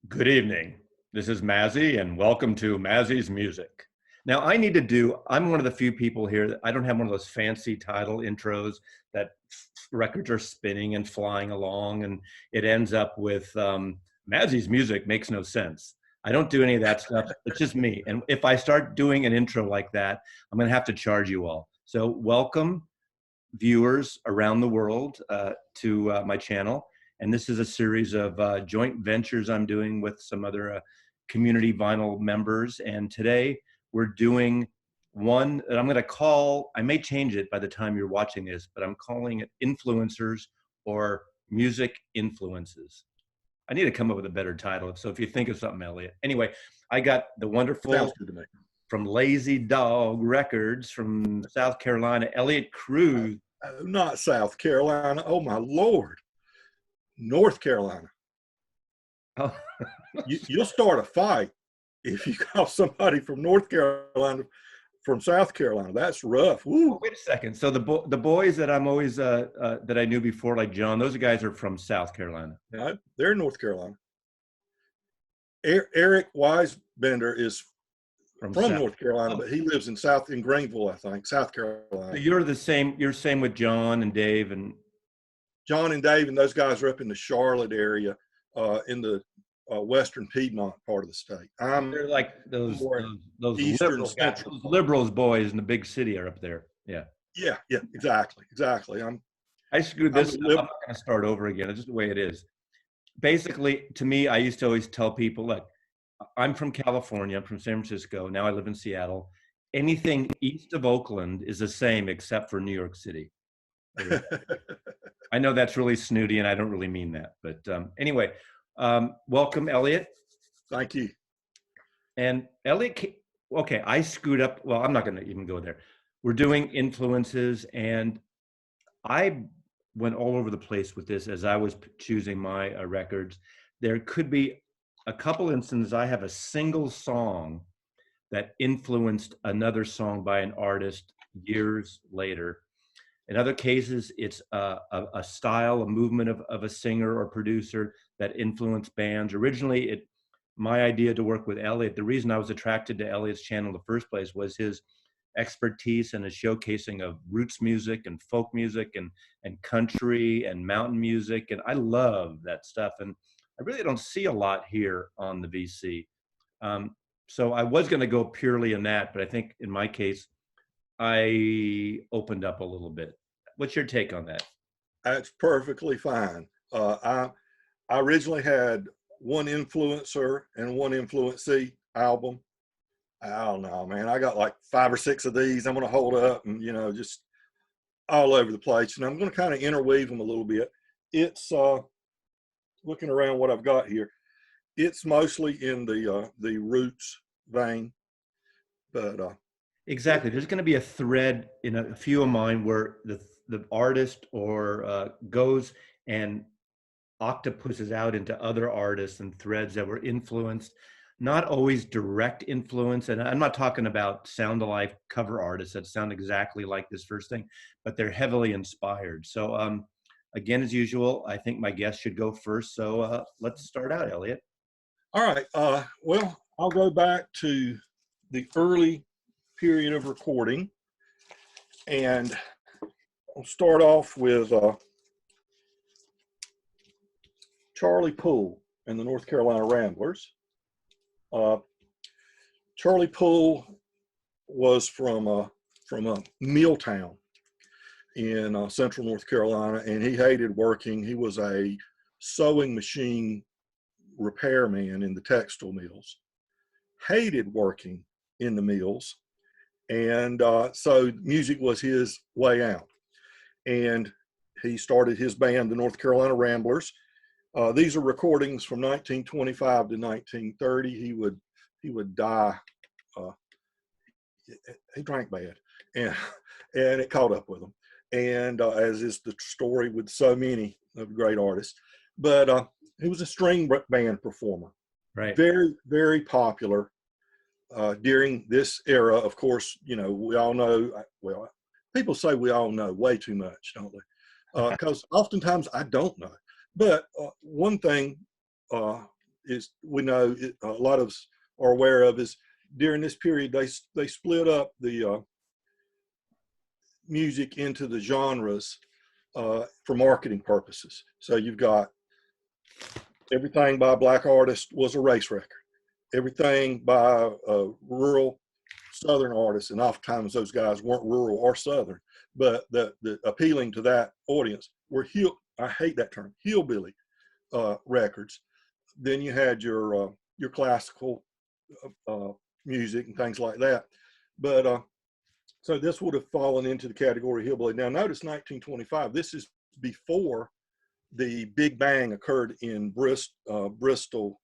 Good evening. This is Mazzy, and welcome to Mazzy's Music. Now, I'm one of the few people here that I don't have one of those fancy title intros that records are spinning and flying along, and it ends up with Mazzy's Music makes no sense. I don't do any of that stuff. It's just me. And if I start doing an intro like that, I'm going to have to charge you all. So, welcome, viewers around the world, to my channel. And this is a series of joint ventures I'm doing with some other community vinyl members. And today we're doing one that I'm going to call, I may change it by the time you're watching this, but I'm calling it Influencers or Music Influences. I need to come up with a better title. So if you think of something, Elliot. Anyway, I got the wonderful from Lazy Dog Records from South Carolina, Elliot Cruz. Not South Carolina. Oh my Lord. North Carolina. Oh. You'll start a fight if you call somebody from North Carolina from South Carolina. That's rough. Woo. Wait a second. So the boys that I'm always that I knew before, like John, those guys are from South Carolina. No, they're in North Carolina. Eric Weisbender is from North Carolina, but he lives in Greenville, I think, South Carolina. So you're the same. You're same with John and Dave and John and Dave, and those guys are up in the Charlotte area, in the western Piedmont part of the state. They're like those liberals boys in the big city are up there. Yeah. Yeah, exactly. I screwed this up. I'm not going to start over again. It's just the way it is. Basically, to me, I used to always tell people, look, I'm from California. I'm from San Francisco. Now I live in Seattle. Anything east of Oakland is the same except for New York City. I know that's really snooty, and I don't really mean that. But anyway, welcome, Elliot. Thank you. And Elliot, okay, I screwed up. Well, I'm not going to even go there. We're doing influences, and I went all over the place with this as I was choosing my records. There could be a couple instances I have a single song that influenced another song by an artist years later. In other cases, it's a style, a movement of a singer or producer that influenced bands. Originally, my idea to work with Elliot, the reason I was attracted to Elliot's channel in the first place was his expertise and his showcasing of roots music and folk music and country and mountain music. And I love that stuff. And I really don't see a lot here on the VC. So I was going to go purely in that, but I think in my case, I opened up a little bit. What's your take on that? That's perfectly fine. I originally had one influencer and one influencee album. I don't know, man. I got like 5 or 6 of these I'm going to hold up and, just all over the place. And I'm going to kind of interweave them a little bit. It's looking around what I've got here. It's mostly in the roots vein, but exactly. There's going to be a thread in a few of mine where the artist or goes and octopuses out into other artists and threads that were influenced, not always direct influence. And I'm not talking about sound alike cover artists that sound exactly like this first thing, but they're heavily inspired. So again, as usual, I think my guest should go first. So let's start out, Elliot. All right. Well, I'll go back to the early period of recording, and I'll start off with Charlie Poole and the North Carolina Ramblers. Charlie Poole was from a mill town in central North Carolina, and he hated working. He was a sewing machine repairman in the textile mills. Hated working in the mills. And so music was his way out. And he started his band, the North Carolina Ramblers. These are recordings from 1925 to 1930. He would die. He drank bad, and it caught up with him. And as is the story with so many of great artists. But he was a string band performer. Right. Very, very popular. During this era, of course, we all know, well, people say we all know way too much, don't they? Because oftentimes I don't know. But one thing is we know a lot of us are aware of is during this period they split up the music into the genres for marketing purposes. So you've got everything by a black artist was a race record. Everything by a rural Southern artist, and oftentimes those guys weren't rural or Southern, but the appealing to that audience were I hate that term, hillbilly records. Then you had your classical music and things like that. But so this would have fallen into the category hillbilly. Now notice 1925. This is before the Big Bang occurred in Bristol,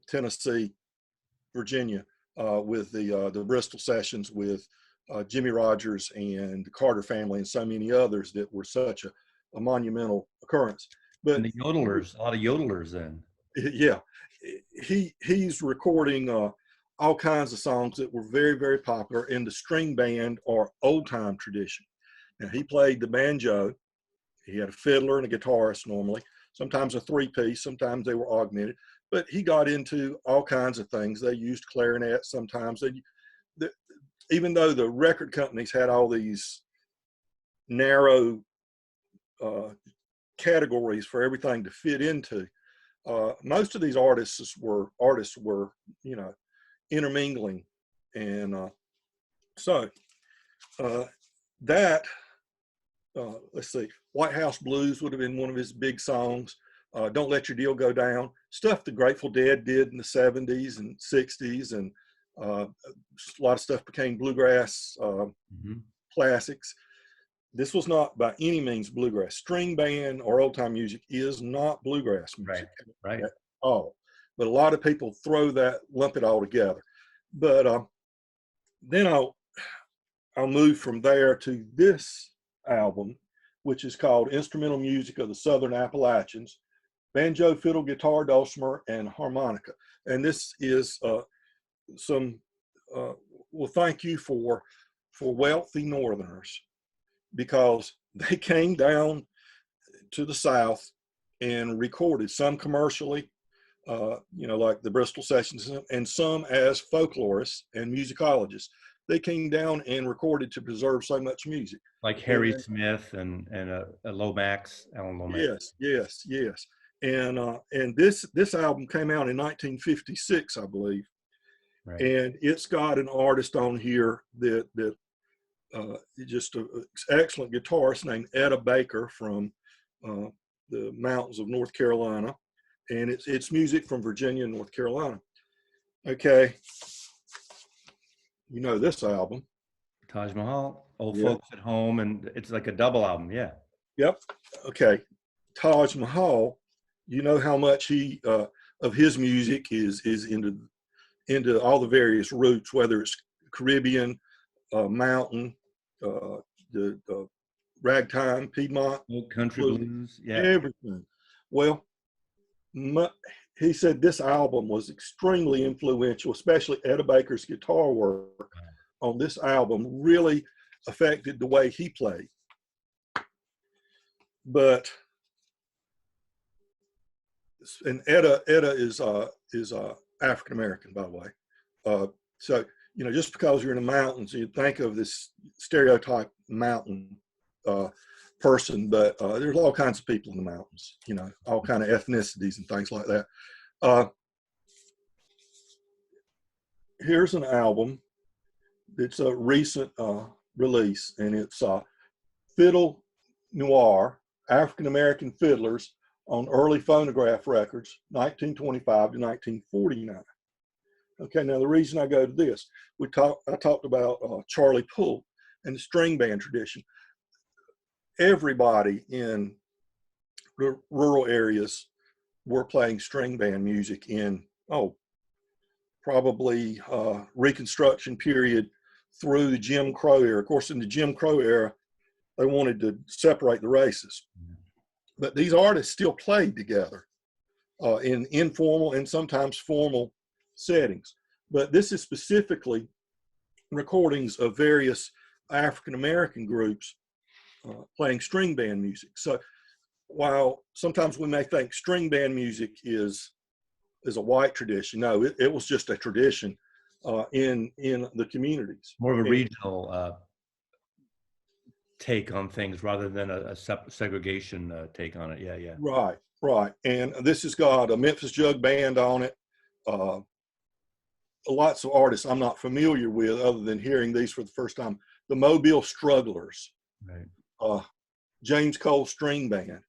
Tennessee, Virginia, with the Bristol sessions with Jimmy Rogers and the Carter family and so many others that were such a monumental occurrence. But and the yodelers, a lot of yodelers then. Yeah, he's recording all kinds of songs that were very, very popular in the string band or old time tradition. Now he played the banjo. He had a fiddler and a guitarist normally, sometimes a three-piece, sometimes they were augmented, but he got into all kinds of things. They used clarinet sometimes. Even though the record companies had all these narrow categories for everything to fit into, most of these artists were intermingling. And let's see, White House Blues would have been one of his big songs. Don't Let Your Deal Go Down, stuff the Grateful Dead did in the 70s and 60s, and a lot of stuff became bluegrass classics. This was not by any means bluegrass. String band or old time music is not bluegrass music right. at all. But a lot of people lump it all together. But then I'll move from there to this album, which is called Instrumental Music of the Southern Appalachians, banjo, fiddle, guitar, dulcimer, and harmonica. And this is thank you for wealthy Northerners, because they came down to the South and recorded, some commercially, like the Bristol Sessions, and some as folklorists and musicologists. They came down and recorded to preserve so much music. Like Harry Smith and Lomax, Alan Lomax. Yes. And this album came out in 1956, I believe. Right. And it's got an artist on here that just an excellent guitarist named Etta Baker from the mountains of North Carolina, and it's music from Virginia and North Carolina. Okay, you know this album, Taj Mahal, Old Folks at Home, and it's like a double album. Yeah. Yep. Okay, Taj Mahal. You know how much he of his music is into all the various roots, whether it's Caribbean, mountain, the ragtime, Piedmont, country blues, everything. Well, he said this album was extremely influential, especially Etta Baker's guitar work on this album really affected the way he played. But and Etta is African American, by the way. So just because you're in the mountains, you think of this stereotype mountain person, but there's all kinds of people in the mountains, all kind of ethnicities and things like that. Here's an album. It's a recent release, and it's Fiddle Noir, African American Fiddlers on Early Phonograph Records, 1925 to 1949. Okay, now the reason I go to this, I talked about Charlie Poole and the string band tradition. Everybody in rural areas were playing string band music in, probably Reconstruction period through the Jim Crow era. Of course, in the Jim Crow era, they wanted to separate the races. But these artists still played together in informal and sometimes formal settings. But this is specifically recordings of various African American groups playing string band music. So while sometimes we may think string band music is a white tradition, no, it was just a tradition in the communities. More of a regional take on things rather than a segregation take on it. Yeah, yeah. Right, right. And this has got a Memphis Jug Band on it. Lots of artists I'm not familiar with other than hearing these for the first time. The Mobile Strugglers, Right. James Cole String Band.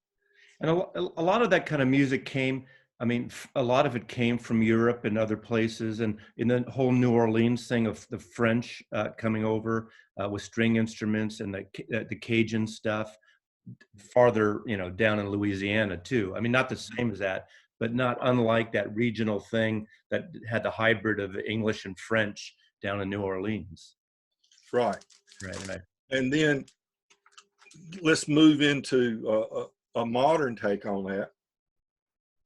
And a lot of that kind of music came, I mean, a lot of it came from Europe and other places, and in the whole New Orleans thing of the French coming over with string instruments and the Cajun stuff, farther, down in Louisiana too. I mean, not the same as that, but not unlike that regional thing that had the hybrid of English and French down in New Orleans. Right. Right, right. And then let's move into a modern take on that.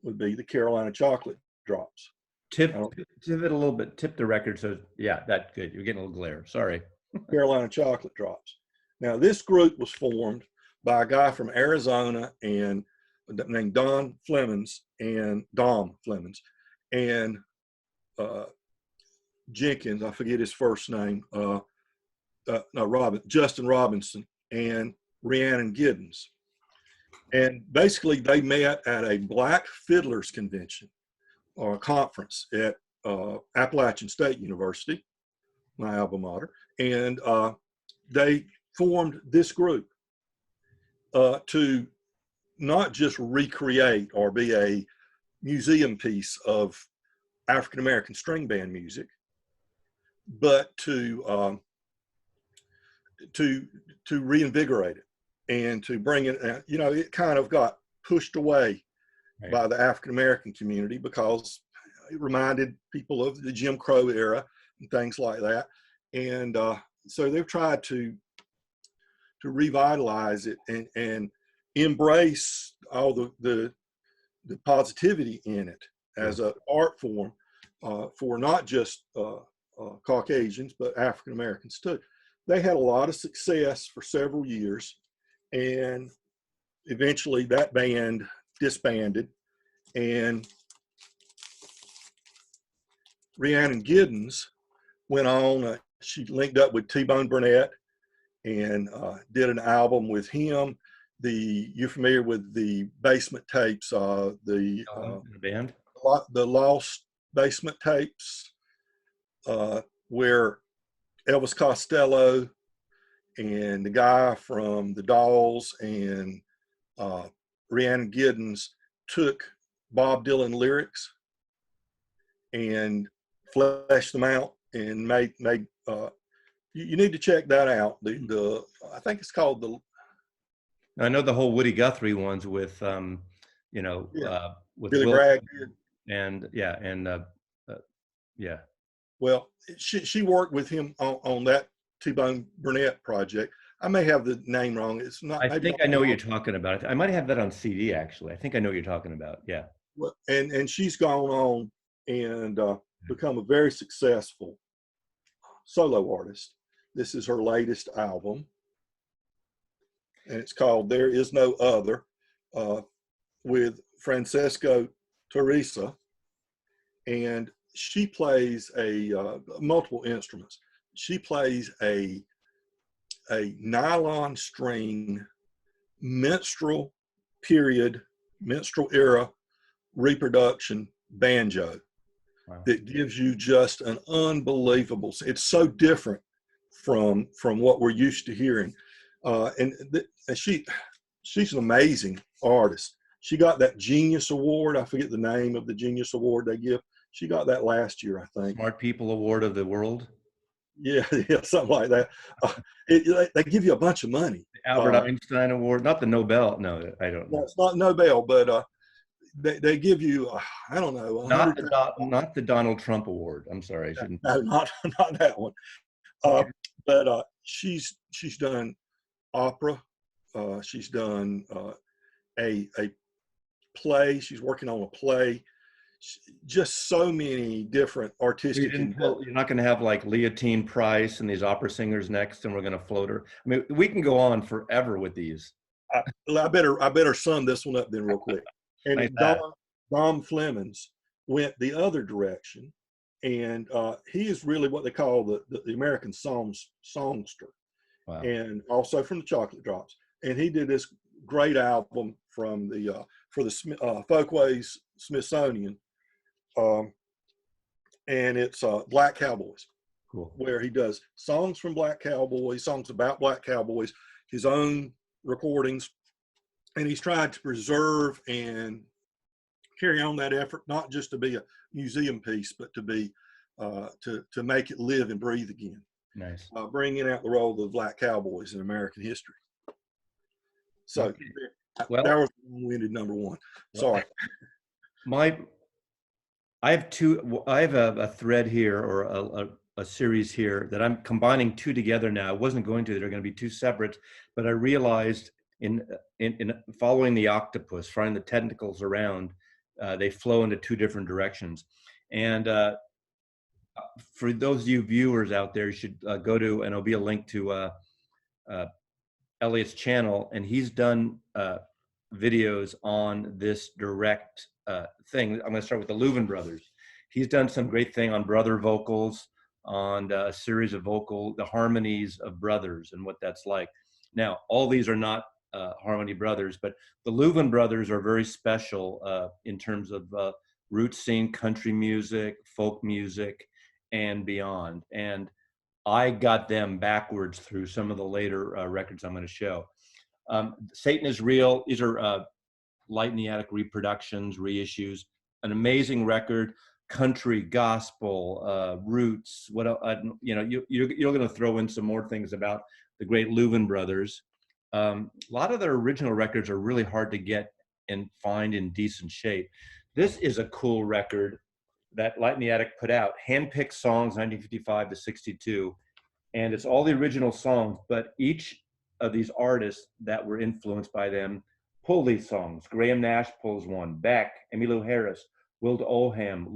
Would be the Carolina Chocolate Drops. Tip it a little bit. Tip the record. So yeah, that's good. You're getting a little glare. Sorry. Carolina Chocolate Drops. Now this group was formed by a guy from Arizona and named Dom Flemings and Jenkins. I forget his first name. Justin Robinson and Rhiannon Giddens. And basically they met at a Black Fiddlers Convention or conference at Appalachian State University, my alma mater, and they formed this group to not just recreate or be a museum piece of African American string band music, but to reinvigorate it and to bring it. It kind of got pushed away by the African American community because it reminded people of the Jim Crow era and things like that, and so they've tried to revitalize it and embrace all the positivity in it as an art form for not just Caucasians, but African Americans too. They had a lot of success for several years, and eventually that band disbanded, and Rhiannon Giddens went on. She linked up with T-Bone Burnett and did an album with him. You're familiar with the Basement Tapes, the band, the Lost Basement Tapes, where Elvis Costello and the guy from the Dolls and Rhiannon Giddens took Bob Dylan lyrics and fleshed them out and made you need to check that out. I think it's called the. I know the whole Woody Guthrie ones with with Billy Bragg and yeah. Well, she worked with him on that T-Bone Burnett project. I may have the name wrong. It's not. I think I know what you're talking about. I might have that on CD actually. I think I know what you're talking about. Yeah. Well, and she's gone on and become a very successful solo artist. This is her latest album, and it's called "There Is No Other," with Francesco Teresa, and she plays multiple instruments. She plays a nylon string minstrel era reproduction banjo. Wow. That gives you just an unbelievable. It's so different from what we're used to hearing, and she's an amazing artist. She got that Genius Award. I forget the name of the Genius Award they give. She got that last year, I think. Smart People Award of the World. Yeah, something like that. They give you a bunch of money. The Albert Einstein Award, not the Nobel. No, I don't know. No, it's not Nobel, but they give you, I don't know. Not the Donald Trump Award. I'm sorry, I shouldn't. No, not that one. But she's done opera. She's done a play. She's working on a play. Just so many different artistic. You're not going to have like Leontine Price and these opera singers next, and we're going to float her. I mean, we can go on forever with these. I better sum this one up then real quick. And Like that. Dom Flemings went the other direction, and he is really what they call the American songster, Wow. and also from the Chocolate Drops. And he did this great album from the for the Folkways Smithsonian, and it's Black Cowboys, Cool. where he does songs from Black Cowboys, songs about Black Cowboys, his own recordings, and he's tried to preserve and carry on that effort, not just to be a museum piece, but to be to make it live and breathe again. Nice. Bringing out the role of the Black Cowboys in American history. So Okay. Well, that was long-winded number one. Sorry. I have a thread here, or a series here, that I'm combining two together now. I wasn't going to, they're going to be two separate, but I realized in following the octopus, finding the tentacles around, they flow into two different directions. And for those of you viewers out there, you should go to, and it'll be a link to Elliot's channel, and he's done videos on this direct thing. I'm going to start with the Louvin Brothers. He's done some great thing on brother vocals, on a series of the harmonies of brothers and what that's like. Now, all these are not harmony brothers, but the Louvin Brothers are very special in terms of roots scene, country music, folk music, and beyond. And I got them backwards through some of the later records I'm going to show. Satan is Real. These are Light in the Attic reproductions, reissues. An amazing record, country, gospel, roots. You're going to throw in some more things about the great Louvin Brothers. A lot of their original records are really hard to get and find in decent shape. This is a cool record that Light in the Attic put out, handpicked songs, 1955 to 62. And it's all the original songs, but each of these artists that were influenced by them pull these songs. Graham Nash pulls one, Beck, Emmylou Harris, Will Oldham,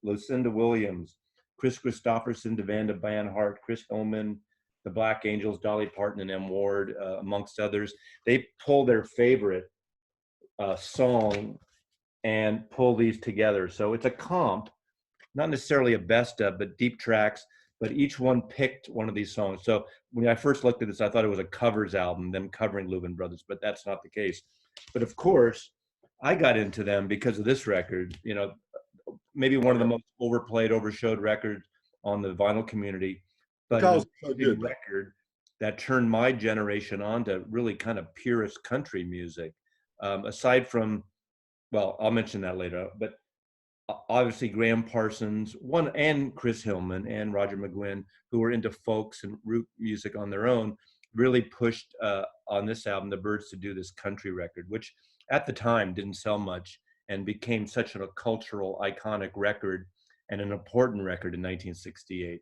Lucinda Williams, Chris Christopherson, Devanda Banhart, Chris Hillman, the Black Angels, Dolly Parton, and M. Ward, amongst others. They pull their favorite song and pull these together. So it's a comp, not necessarily a best of, but deep tracks, but each one picked one of these songs. So when I first looked at this, I thought it was a covers album, them covering Louvin Brothers, but that's not the case. But of course, I got into them because of this record, maybe one of the most overplayed, overshowed records on the vinyl community, but a good record that turned my generation on to really kind of purist country music. Aside from, well, I'll mention that later, but obviously Graham Parsons, and Chris Hillman and Roger McGuinn, who were into folks and root music on their own, really pushed on this album, the Byrds, to do this country record, which at the time didn't sell much and became such a cultural iconic record and an important record in 1968.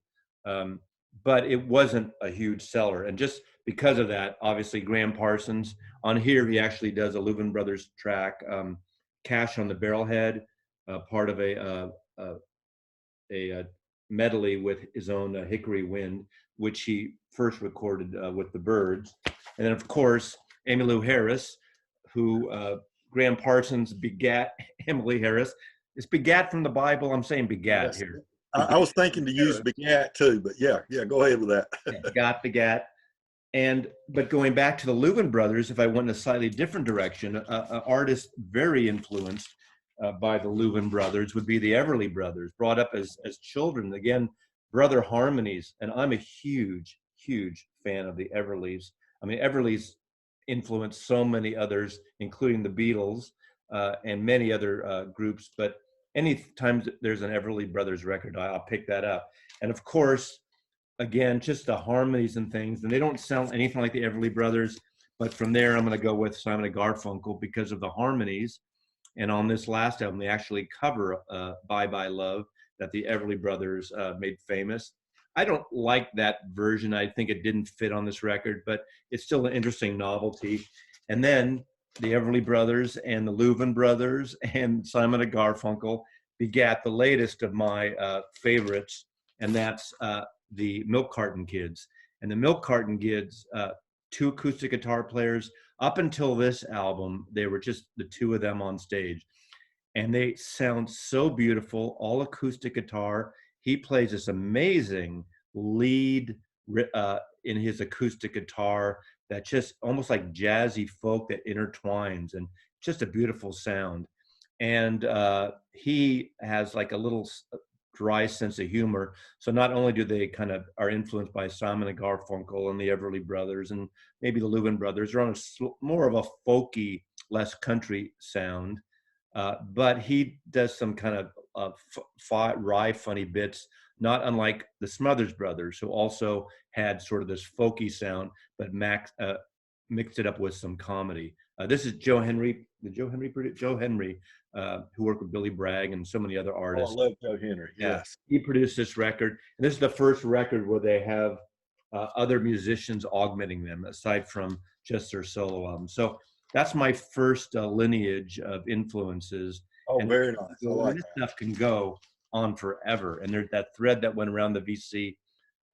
But it wasn't a huge seller. And just because of that, obviously Graham Parsons, on here, he actually does a Louvin Brothers track, Cash on the Barrelhead, part of a medley with his own Hickory Wind, which he first recorded with the Byrds. And then, of course, Emmylou Harris, who Graham Parsons begat. Emily Harris. It's begat from the Bible. I'm saying begat here. I was thinking to use begat too, but yeah, go ahead with that. begat. But going back to the Louvin Brothers, if I went in a slightly different direction, an artist very influenced by the Louvin Brothers would be the Everly Brothers, brought up as children. Again, brother harmonies. And I'm a huge, huge fan of the Everlys. I mean, Everly's influenced so many others, including the Beatles and many other groups. But anytime there's an Everly Brothers record, I'll pick that up. And of course, again, just the harmonies and things. And they don't sound anything like the Everly Brothers. But from there, I'm going to go with Simon and Garfunkel because of the harmonies. And on this last album, they actually cover Bye Bye Love that the Everly Brothers made famous. I don't like that version. I think it didn't fit on this record, but it's still an interesting novelty. And then the Everly Brothers and the Louvin Brothers and Simon and Garfunkel begat the latest of my favorites, and that's the Milk Carton Kids. And the Milk Carton Kids 2 acoustic guitar players. Up until this album, they were just the 2 of them on stage. And they sound so beautiful, all acoustic guitar. He plays this amazing lead in his acoustic guitar that just almost like jazzy folk that intertwines, and just a beautiful sound. And he has like a little dry sense of humor. So not only do they kind of are influenced by Simon and Garfunkel and the Everly Brothers and maybe the Louvin Brothers, they're on a more of a folky, less country sound. But he does some kind of wry, funny bits, not unlike the Smothers Brothers, who also had sort of this folky sound, but mixed it up with some comedy. This is Joe Henry, Joe Henry, who worked with Billy Bragg and so many other artists. Oh, I love Joe Henry. Yeah, Yes. he produced this record. And this is the first record where they have other musicians augmenting them, aside from just their solo album. So that's my first lineage of influences. Oh, and very nice. I like this that. stuff can go on forever. And there's that thread that went around the VC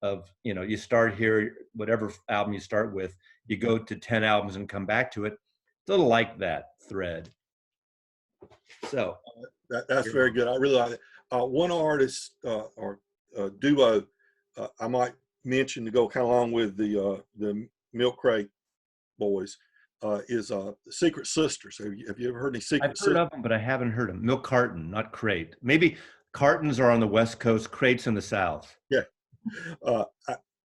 of, you start here, whatever album you start with, you go to 10 albums and come back to it. It's a little like that thread. So That's very good. I really like it. One artist or duo I might mention to go kind of along with the Milk Crate Boys is the Secret Sisters. Have you ever heard any Secret Sisters? I've heard of them, but I haven't heard them. Milk carton, not crate. Maybe cartons are on the West Coast, crates in the South. Yeah.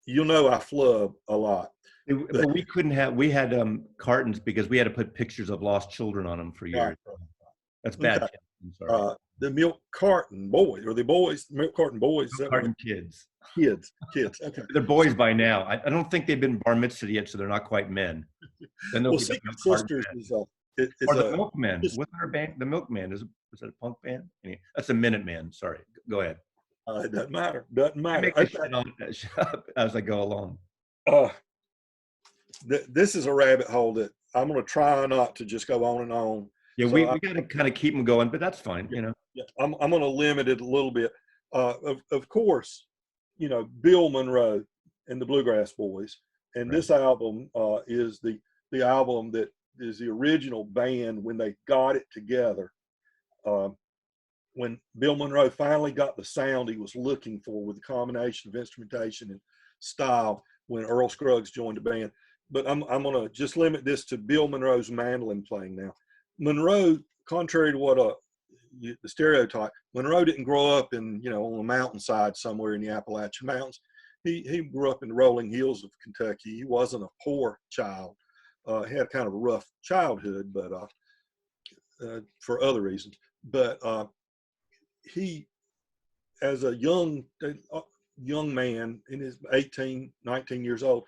You'll know I flub a lot. But we couldn't have, we had cartons because we had to put pictures of lost children on them for years. Right. That's bad. Okay. I'm sorry. The Milk Carton Boys, or the boys, Milk Carton Boys. Milk carton kids. Kids. Okay. They're boys by now. I don't think they've been bar mitzvah yet, so they're not quite men. Then well, Secret Sisters is or the Milkmen. What's our band? The Milkman is that a punk band? Anyway, that's a Minuteman. Sorry, go ahead. It doesn't matter. Doesn't matter. As I go along. This is a rabbit hole that I'm going to try not to just go on and on. Yeah, so we got to kind of keep them going, but that's fine. Yeah, I'm going to limit it a little bit. Of course, Bill Monroe and the Bluegrass Boys, and this album is the album that is the original band when they got it together. When Bill Monroe finally got the sound he was looking for with the combination of instrumentation and style, when Earl Scruggs joined the band. But I'm going to just limit this to Bill Monroe's mandolin playing now. Monroe, contrary to what the stereotype, Monroe didn't grow up in, on a mountainside somewhere in the Appalachian Mountains. He grew up in the rolling hills of Kentucky. He wasn't a poor child. He had kind of a rough childhood, but for other reasons. But he, as a young man in his 18, 19 years old,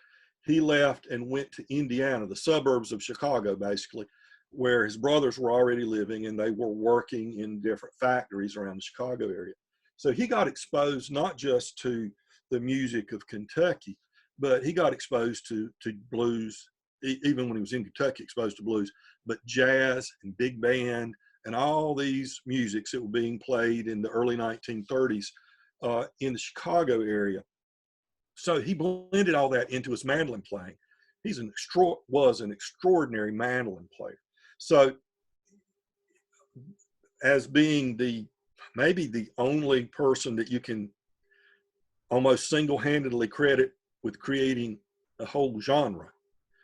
he left and went to Indiana, the suburbs of Chicago, basically, where his brothers were already living and they were working in different factories around the Chicago area. So he got exposed not just to the music of Kentucky, but he got exposed to blues, even when he was in Kentucky, exposed to blues, but jazz and big band and all these musics that were being played in the early 1930s in the Chicago area. So he blended all that into his mandolin playing. He was an extraordinary mandolin player. So as being maybe the only person that you can almost single-handedly credit with creating a whole genre.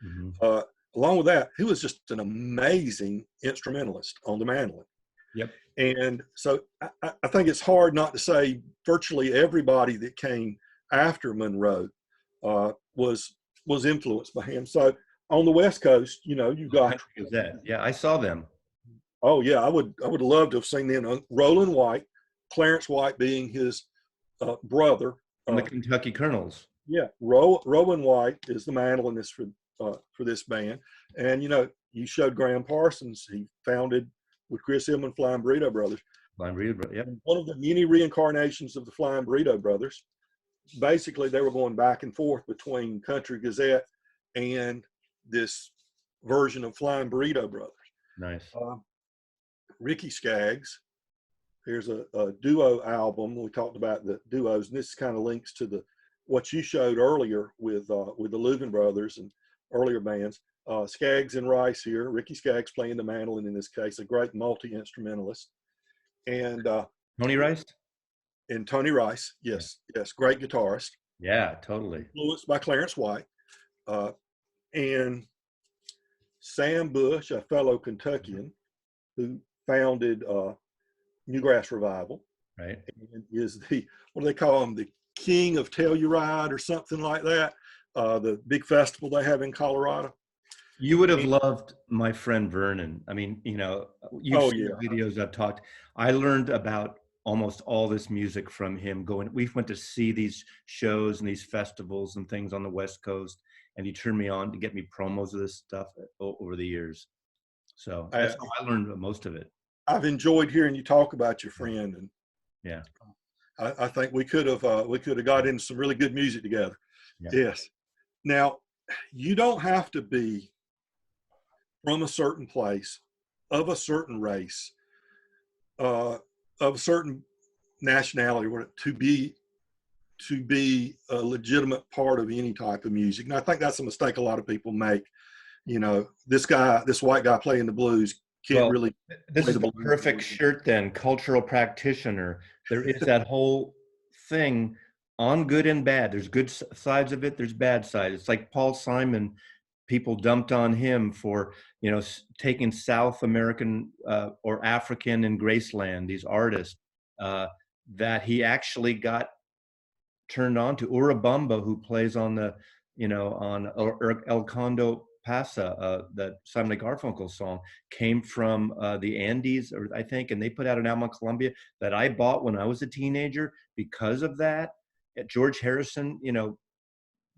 Mm-hmm. Along with that, he was just an amazing instrumentalist on the mandolin. Yep. And so I think it's hard not to say virtually everybody that came after Monroe was influenced by him. So on the West Coast, you got that. Yeah, I saw them. Oh yeah, I would love to have seen them. Roland White, Clarence White being his brother. From the Kentucky Colonels. Yeah, Rowan White is the mandolinist for this band, and you showed Graham Parsons. He founded with Chris Hillman Flying Burrito Brothers. Flying Burrito Brothers. Yep. One of the many reincarnations of the Flying Burrito Brothers. Basically, they were going back and forth between Country Gazette and this version of Flying Burrito Brothers. Nice. Ricky Skaggs. There's a duo album. We talked about the duos, and this kind of links to what you showed earlier with the Louvin Brothers. And earlier bands. Skaggs and Rice here. Ricky Skaggs playing the mandolin in this case, a great multi-instrumentalist. And Tony Rice? and Tony Rice, yes, yes, great guitarist. Yeah, totally. Influenced by Clarence White. And Sam Bush, a fellow Kentuckian who founded Newgrass Revival, Right. and is the, what do they call him, the king of Telluride or something like that, the big festival they have in Colorado. You would have loved my friend Vernon. I mean, you know, you've Oh, seen yeah. the videos I've talked. I learned about almost all this music from him going. We went to see these shows and these festivals and things on the West Coast, and he turned me on to get me promos of this stuff over the years. So that's how I learned most of it. I've enjoyed hearing you talk about your friend, and Yeah. I think we could have got into some really good music together. Yeah. Yes. Now, you don't have to be from a certain place, of a certain race, of a certain nationality, to be a legitimate part of any type of music. And I think that's a mistake a lot of people make. You know, this white guy playing the blues can't really. This is the perfect shirt then, cultural practitioner. There is that whole thing on good and bad. There's good sides of it, there's bad sides. It's like Paul Simon, people dumped on him for, you know, taking South American or African and Graceland, these artists that he actually got turned on to. Urubamba, who plays on the, you know, on El Condo Pasa, that Simon & Garfunkel song, came from the Andes, or I think, and they put out an album on Columbia that I bought when I was a teenager because of that. George Harrison, you know,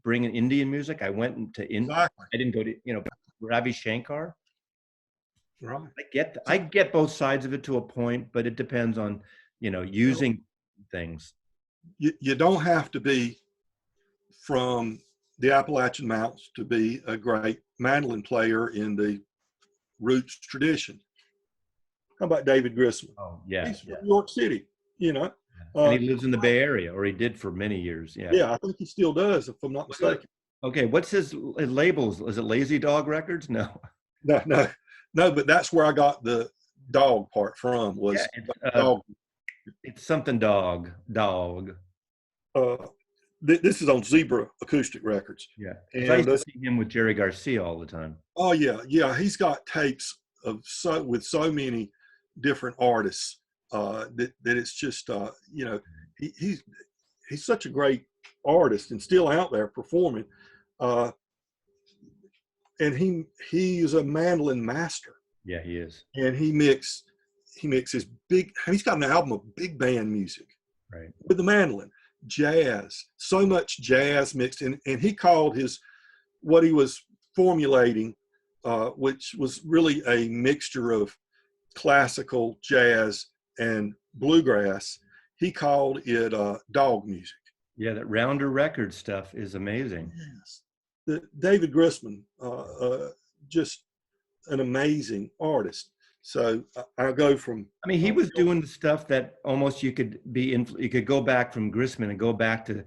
bringing Indian music. I went to Exactly. I didn't go to, you know, Ravi Shankar. Right. I get both sides of it to a point, but it depends on, you know, using things. You don't have to be from the Appalachian Mountains to be a great mandolin player in the roots tradition. How about David Grisman? Oh, yeah. He's from New York City, you know. And he lives in the Bay Area, or he did for many years. Yeah. Yeah, I think he still does, if I'm not mistaken. Okay, what's his labels? Is it Lazy Dog Records? No. No, but that's where I got the dog part from. Was dog. It's something dog. This is on Zebra Acoustic Records. Yeah, and I used to see him with Jerry Garcia all the time. Oh yeah. He's got tapes of with so many different artists that it's just you know, he's such a great artist and still out there performing. And he is a mandolin master. Yeah, he is. And he mixes he's got an album of big band music, right, with the mandolin, jazz, so much jazz mixed in. And he called what he was formulating, which was really a mixture of classical, jazz, and bluegrass. He called it dog music. Yeah, that Rounder Record stuff is amazing. Yes. David Grisman, just an amazing artist. So I'll go from. I mean, he was doing the stuff that almost you could go back from Grisman and go back to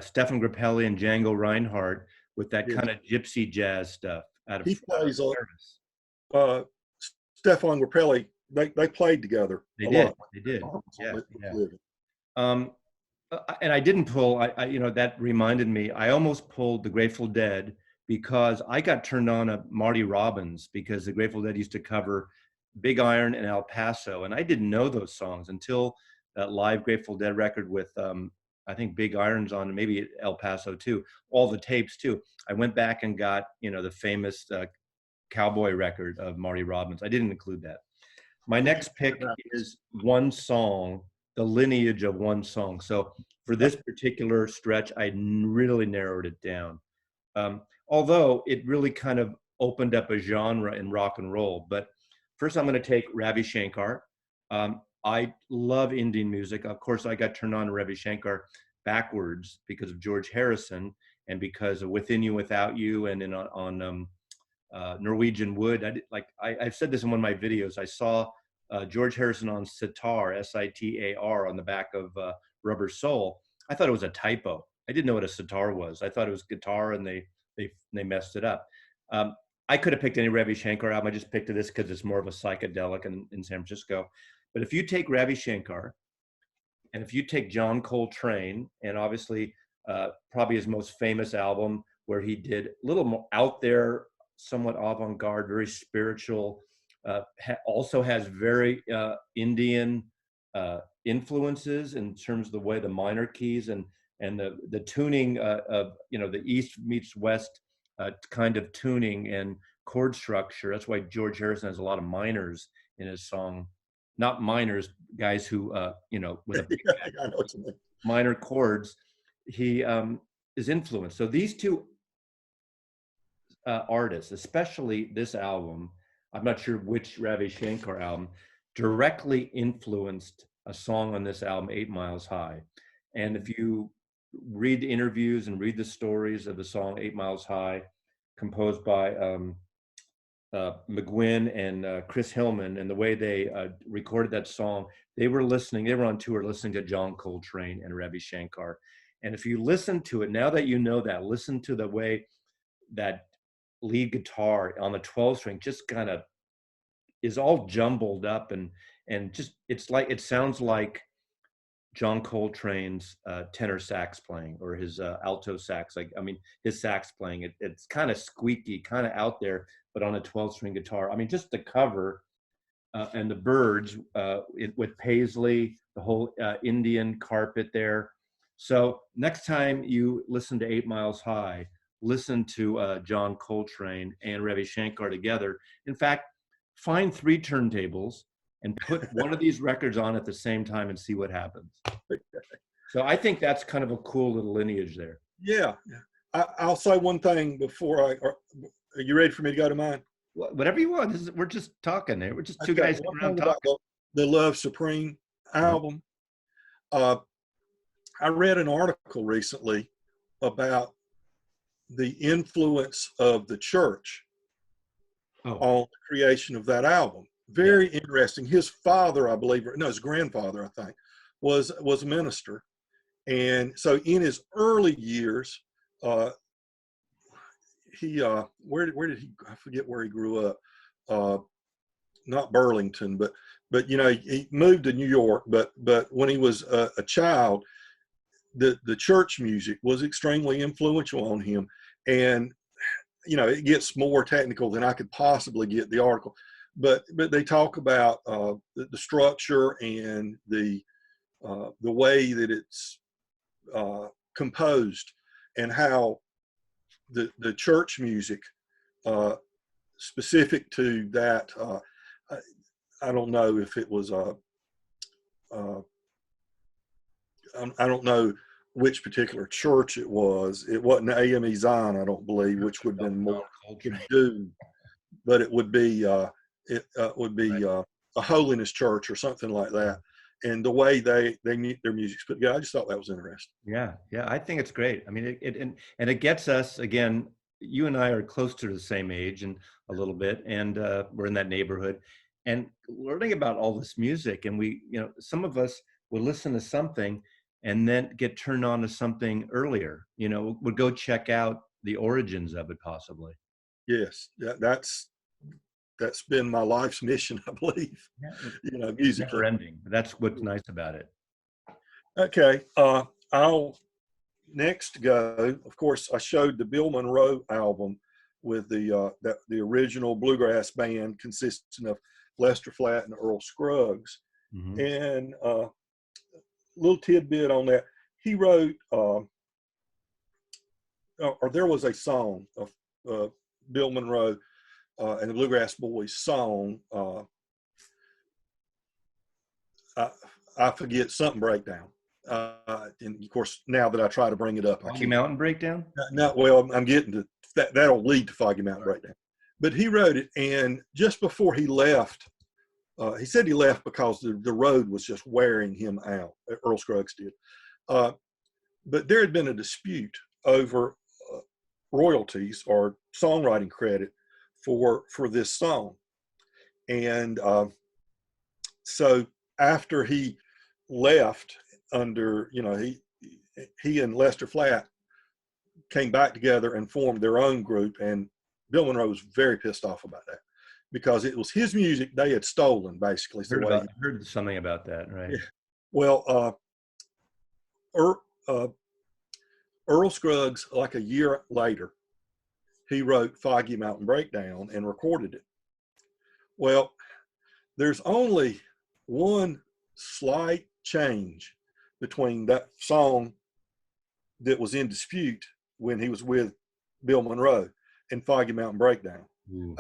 Stefan Grappelli and Django Reinhardt with that kind of gypsy jazz stuff. He plays Stefan Grappelli. They played together. They did. Yeah. And I didn't pull. I you know, that reminded me. I almost pulled the Grateful Dead because I got turned on to Marty Robbins because the Grateful Dead used to cover Big Iron and El Paso, and I didn't know those songs until that live Grateful Dead record with I think Big Iron's on, maybe El Paso too, all the tapes too. I went back and got, you know, the famous cowboy record of Marty Robbins. I didn't include that. My next pick is one song, the lineage of one song. So for this particular stretch, I really narrowed it down. Although it really kind of opened up a genre in rock and roll. But first I'm going to take Ravi Shankar. I love Indian music. Of course, I got turned on to Ravi Shankar backwards because of George Harrison and because of Within You, Without You, and on Norwegian Wood. I've said this in one of my videos. I saw George Harrison on sitar, sitar, on the back of Rubber Soul. I thought it was a typo. I didn't know what a sitar was. I thought it was guitar and they they messed it up. I could have picked any Ravi Shankar album. I just picked this because it's more of a psychedelic in San Francisco. But if you take Ravi Shankar, and if you take John Coltrane, and obviously probably his most famous album, where he did a little more out there, somewhat avant-garde, very spiritual, also has very Indian influences in terms of the way the minor keys and the tuning of the East meets West kind of tuning and chord structure. That's why George Harrison has a lot of minors in his song. Not minors, guys who with a Yeah, I know what you mean. minor chords. He is influenced. So these two artists, especially this album, I'm not sure which Ravi Shankar album, directly influenced a song on this album, 8 Miles High. And if you read the interviews and read the stories of the song 8 Miles High, composed by McGuinn and Chris Hillman, and the way they recorded that song, they were on tour listening to John Coltrane and Ravi Shankar. And if you listen to it, now that you know that, listen to the way that lead guitar on the 12 string just kind of is all jumbled up and just it sounds like John Coltrane's tenor sax playing, or his alto sax. His sax playing, it's kind of squeaky, kind of out there, but on a 12-string guitar. Just the cover and the birds with paisley, the whole Indian carpet there. So next time you listen to 8 Miles High, listen to John Coltrane and Ravi Shankar together. In fact, find 3 turntables and put one of these records on at the same time and see what happens. So I think that's kind of a cool little lineage there. Yeah. I'll say one thing before are you ready for me to go to mine? Whatever you want. We're just talking there. We're just two guys sitting around talking. The Love Supreme album. I read an article recently about the influence of the church on the creation of that album. Very interesting. His father, I believe, his grandfather, I think, was a minister. And so in his early years, he where did he, I forget where he grew up. Not Burlington, but he moved to New York, but when he was a child, the church music was extremely influential on him. And it gets more technical than I could possibly get the article, but they talk about the structure and the way that it's composed, and how the church music specific to that. I don't know if it was I don't know which particular church it was. It wasn't AME Zion, I don't believe, which would have been more subdued, but it would be a holiness church or something like that. And the way their music's put together, I just thought that was interesting. Yeah, I think it's great. It gets us, again, you and I are close to the same age and a little bit, and we're in that neighborhood, and learning about all this music. And we, some of us will listen to something and then get turned on to something earlier, would go check out the origins of it possibly. Yes, that's been my life's mission, I believe. Music. Never ending. That's what's nice about it. Okay. I'll next go. Of course, I showed the Bill Monroe album with the original bluegrass band consisting of Lester Flatt and Earl Scruggs. Mm-hmm. And a little tidbit on that. He wrote, or there was a song of Bill Monroe and the Bluegrass Boys song. I forget, something breakdown. And of course, now that I try to bring it up, Foggy Mountain Breakdown? Well, I'm getting to that. That'll lead to Foggy Mountain Breakdown. But he wrote it, and just before he left, he said he left because the road was just wearing him out. Earl Scruggs did. But there had been a dispute over royalties or songwriting credit for this song. And so after he left, under, he and Lester Flatt came back together and formed their own group. And Bill Monroe was very pissed off about that because it was his music they had stolen, basically. Heard something about that, right? Yeah. Well, Earl Scruggs, like a year later, he wrote Foggy Mountain Breakdown and recorded it. Well, there's only one slight change between that song that was in dispute when he was with Bill Monroe and Foggy Mountain Breakdown.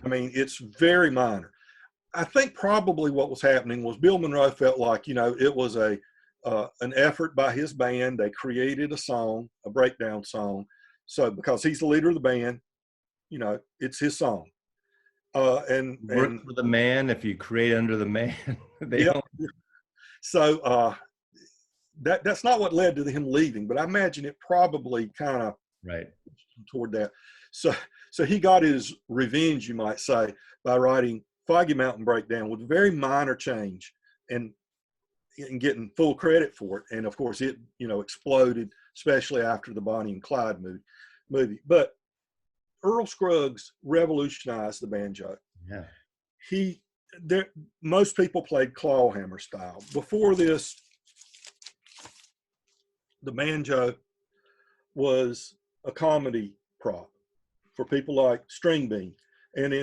I mean, it's very minor. I think probably what was happening was Bill Monroe felt like, it was an effort by his band. They created a song, a breakdown song. So because he's the leader of the band, it's his song. And work for the man if you create under the man. Yeah. So that's not what led to him leaving, but I imagine it probably kind of right toward that. So he got his revenge, you might say, by writing Foggy Mountain Breakdown with a very minor change and getting full credit for it. And of course it, exploded, especially after the Bonnie and Clyde movie. But Earl Scruggs revolutionized the banjo. Yeah. Most people played clawhammer style. Before this, the banjo was a comedy prop for people like String Bean. And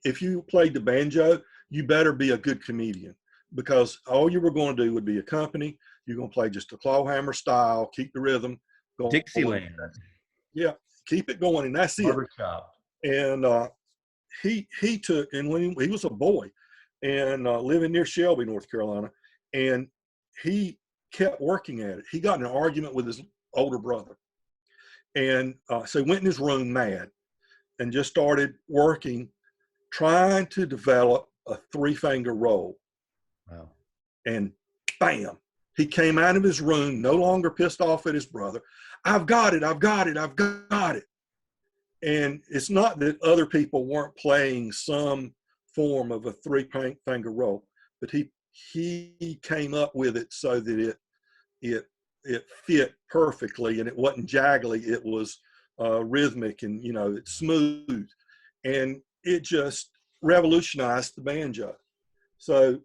if you played the banjo, you better be a good comedian, because all you were going to do would be accompany. You're going to play just a clawhammer style, keep the rhythm going. Dixieland. Yeah, keep it going, and that's Barbershop. And he took, and when he was a boy and living near Shelby, North Carolina, and he kept working at it. He got in an argument with his older brother, and so he went in his room mad and just started working, trying to develop a 3-finger roll. Wow. And bam, he came out of his room, no longer pissed off at his brother. I've got it. And it's not that other people weren't playing some form of a 3-finger roll, but he came up with it so that it fit perfectly, and it wasn't jaggly. It was rhythmic, and it's smooth, and it just revolutionized the banjo. So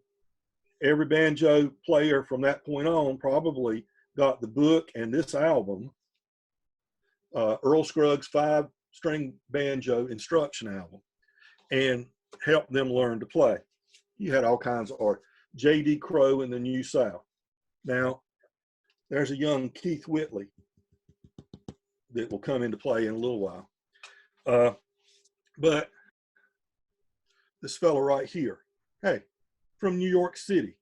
every banjo player from that point on probably got the book and this album, Earl Scruggs 5-string banjo instruction album, and helped them learn to play. You had all kinds of art. J.D. Crowe in the New South. Now, there's a young Keith Whitley that will come into play in a little while. But this fellow right here, hey, from New York City,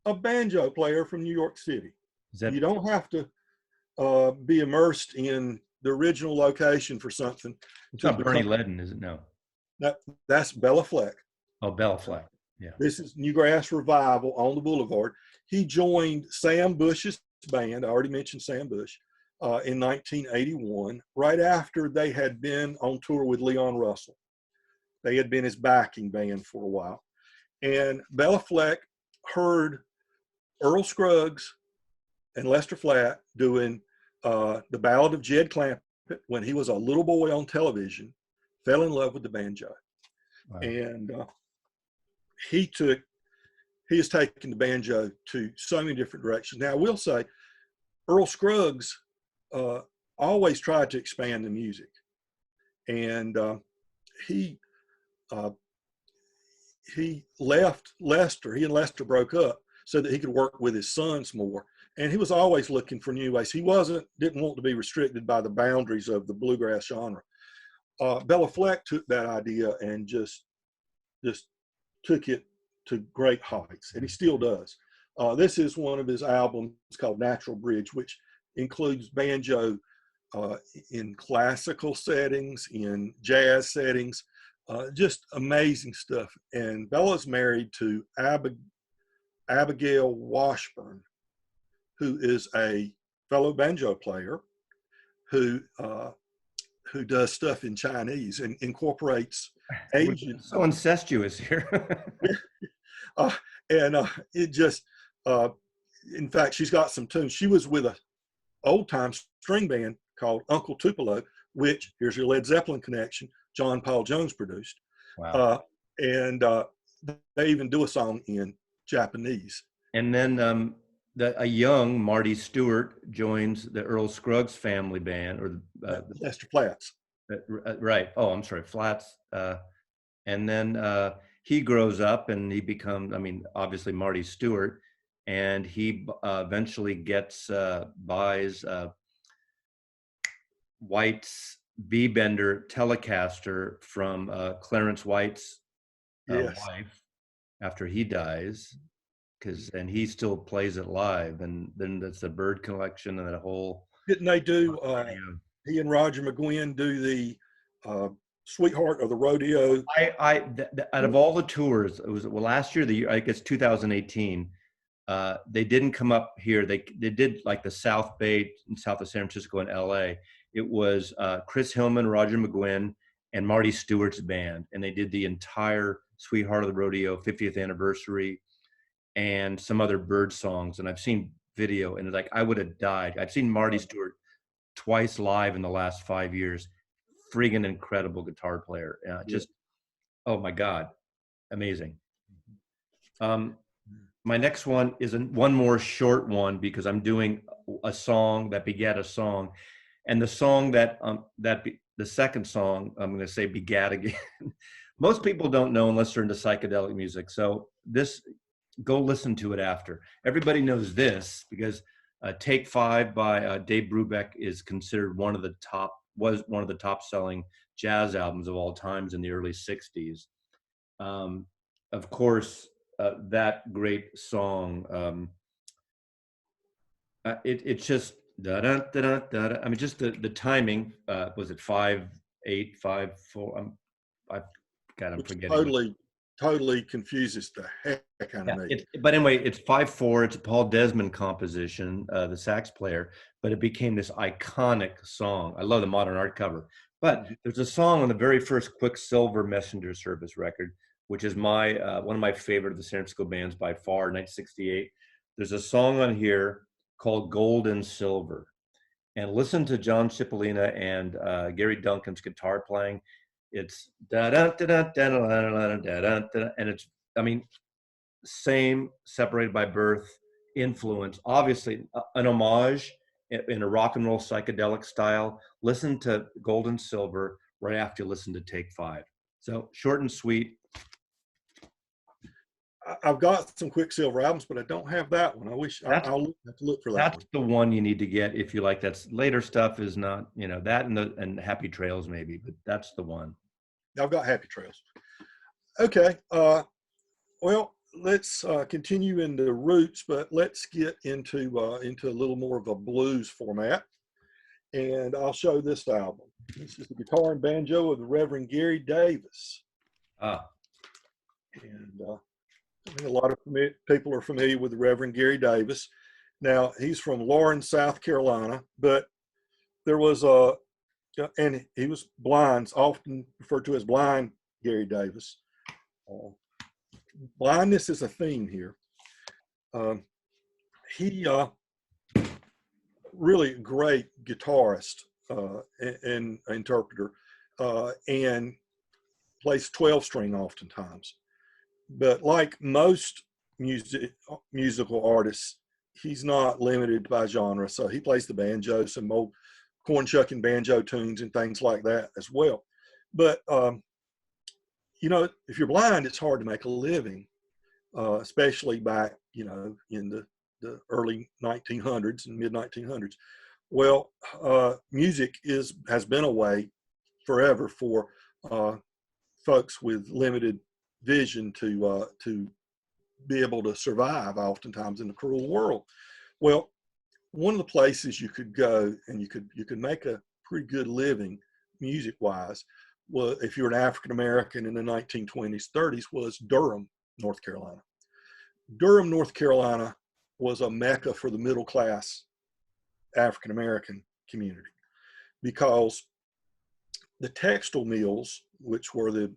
a banjo player from New York City. You don't have to be immersed in the original location for something. It's not Bernie Ledden, is it? No. That's Bella Fleck. Oh, Bella Fleck. Yeah. This is Newgrass Revival on the Boulevard. He joined Sam Bush's band. I already mentioned Sam Bush in 1981, right after they had been on tour with Leon Russell. They had been his backing band for a while. And Bella Fleck heard Earl Scruggs and Lester Flatt doing the Ballad of Jed Clampett when he was a little boy on television, fell in love with the banjo. Wow. And he has taken the banjo to so many different directions. Now, I will say, Earl Scruggs always tried to expand the music. And he left Lester. He and Lester broke up so that he could work with his sons more. And he was always looking for new ways. He didn't want to be restricted by the boundaries of the bluegrass genre. Bella Fleck took that idea and just took it to great heights, and he still does. This is one of his albums called Natural Bridge, which includes banjo in classical settings, in jazz settings, just amazing stuff. And Bella's married to Abigail Washburn, who is a fellow banjo player who does stuff in Chinese and incorporates Asian. So incestuous here. It just, in fact, she's got some tunes. She was with a old time string band called Uncle Tupelo, which, here's your Led Zeppelin connection, John Paul Jones produced. Wow. And they even do a song in Japanese. And then a young Marty Stewart joins the Earl Scruggs family band, or Lester Flats. Right. Oh, I'm sorry, Flats. And then he grows up and he becomes, I mean, obviously Marty Stewart, and he eventually buys White's B-Bender Telecaster from Clarence White's Yes. wife after he dies, and he still plays it live. And then that's the Bird Collection and that whole. Didn't they do, he and Roger McGuinn do the Sweetheart of the Rodeo? Out of all the tours, it was, well, last year, I guess 2018, they didn't come up here. They did like the South Bay and south of San Francisco and LA. It was Chris Hillman, Roger McGuinn, and Marty Stewart's band. And they did the entire Sweetheart of the Rodeo 50th anniversary and some other Bird songs. And I've seen video, and it's like, I would have died. I've seen Marty Stewart twice live in the last 5 years. Friggin' incredible guitar player. Just, oh my God, amazing. My next one is one more short one, because I'm doing a song that begat a song, and the song the second song, I'm going to say, begat again. Most people don't know unless they're into psychedelic music. So go listen to it after. Everybody knows this because Take 5 by Dave Brubeck is considered was one of the top selling jazz albums of all times in the early 60s. Of course, that great song, it's just da da da da da. I mean, just the timing. Was it 5/8, 5/4? I'm forgetting. Totally confuses the heck out of me. But anyway, it's 5/4. It's a Paul Desmond composition, the sax player, but it became this iconic song. I love the modern art cover. But there's a song on the very first Quicksilver Messenger Service record, which is one of my favorite of the San Francisco bands by far, 1968. There's a song on here called Gold and Silver. And listen to John Cipollina and Gary Duncan's guitar playing. It's da da da da da da da da, and it's, I mean, same, separated by birth, influence, obviously an homage in a rock and roll psychedelic style. Listen to Gold and Silver right after you listen to Take 5. So short and sweet. I've got some Quicksilver albums, but I don't have that one. I'll have to look for that. That's the one you need to get if you like. That's later stuff is not, that and Happy Trails maybe, but that's the one. I've got Happy Trails. Okay. Well, let's continue in the roots, but let's get into a little more of a blues format. And I'll show this album. This is the guitar and banjo of the Reverend Gary Davis. And I think a lot of people are familiar with the Reverend Gary Davis. Now, he's from Lawrence, South Carolina, but there was and he was blind, often referred to as Blind Gary Davis. Blindness is a theme here. He really great guitarist and interpreter, and plays 12-string oftentimes. But like most musical artists, he's not limited by genre. So he plays the banjo, some old corn shucking banjo tunes and things like that as well. But, if you're blind, it's hard to make a living, especially back, in the early 1900s and mid 1900s. Well, music has been a way forever for folks with limited vision to be able to survive oftentimes in the cruel world. Well, one of the places you could go and you could make a pretty good living music wise, was, if you're an African American in the 1920s, 30s, was Durham, North Carolina. Durham, North Carolina was a mecca for the middle class African American community, because the textile mills, which were the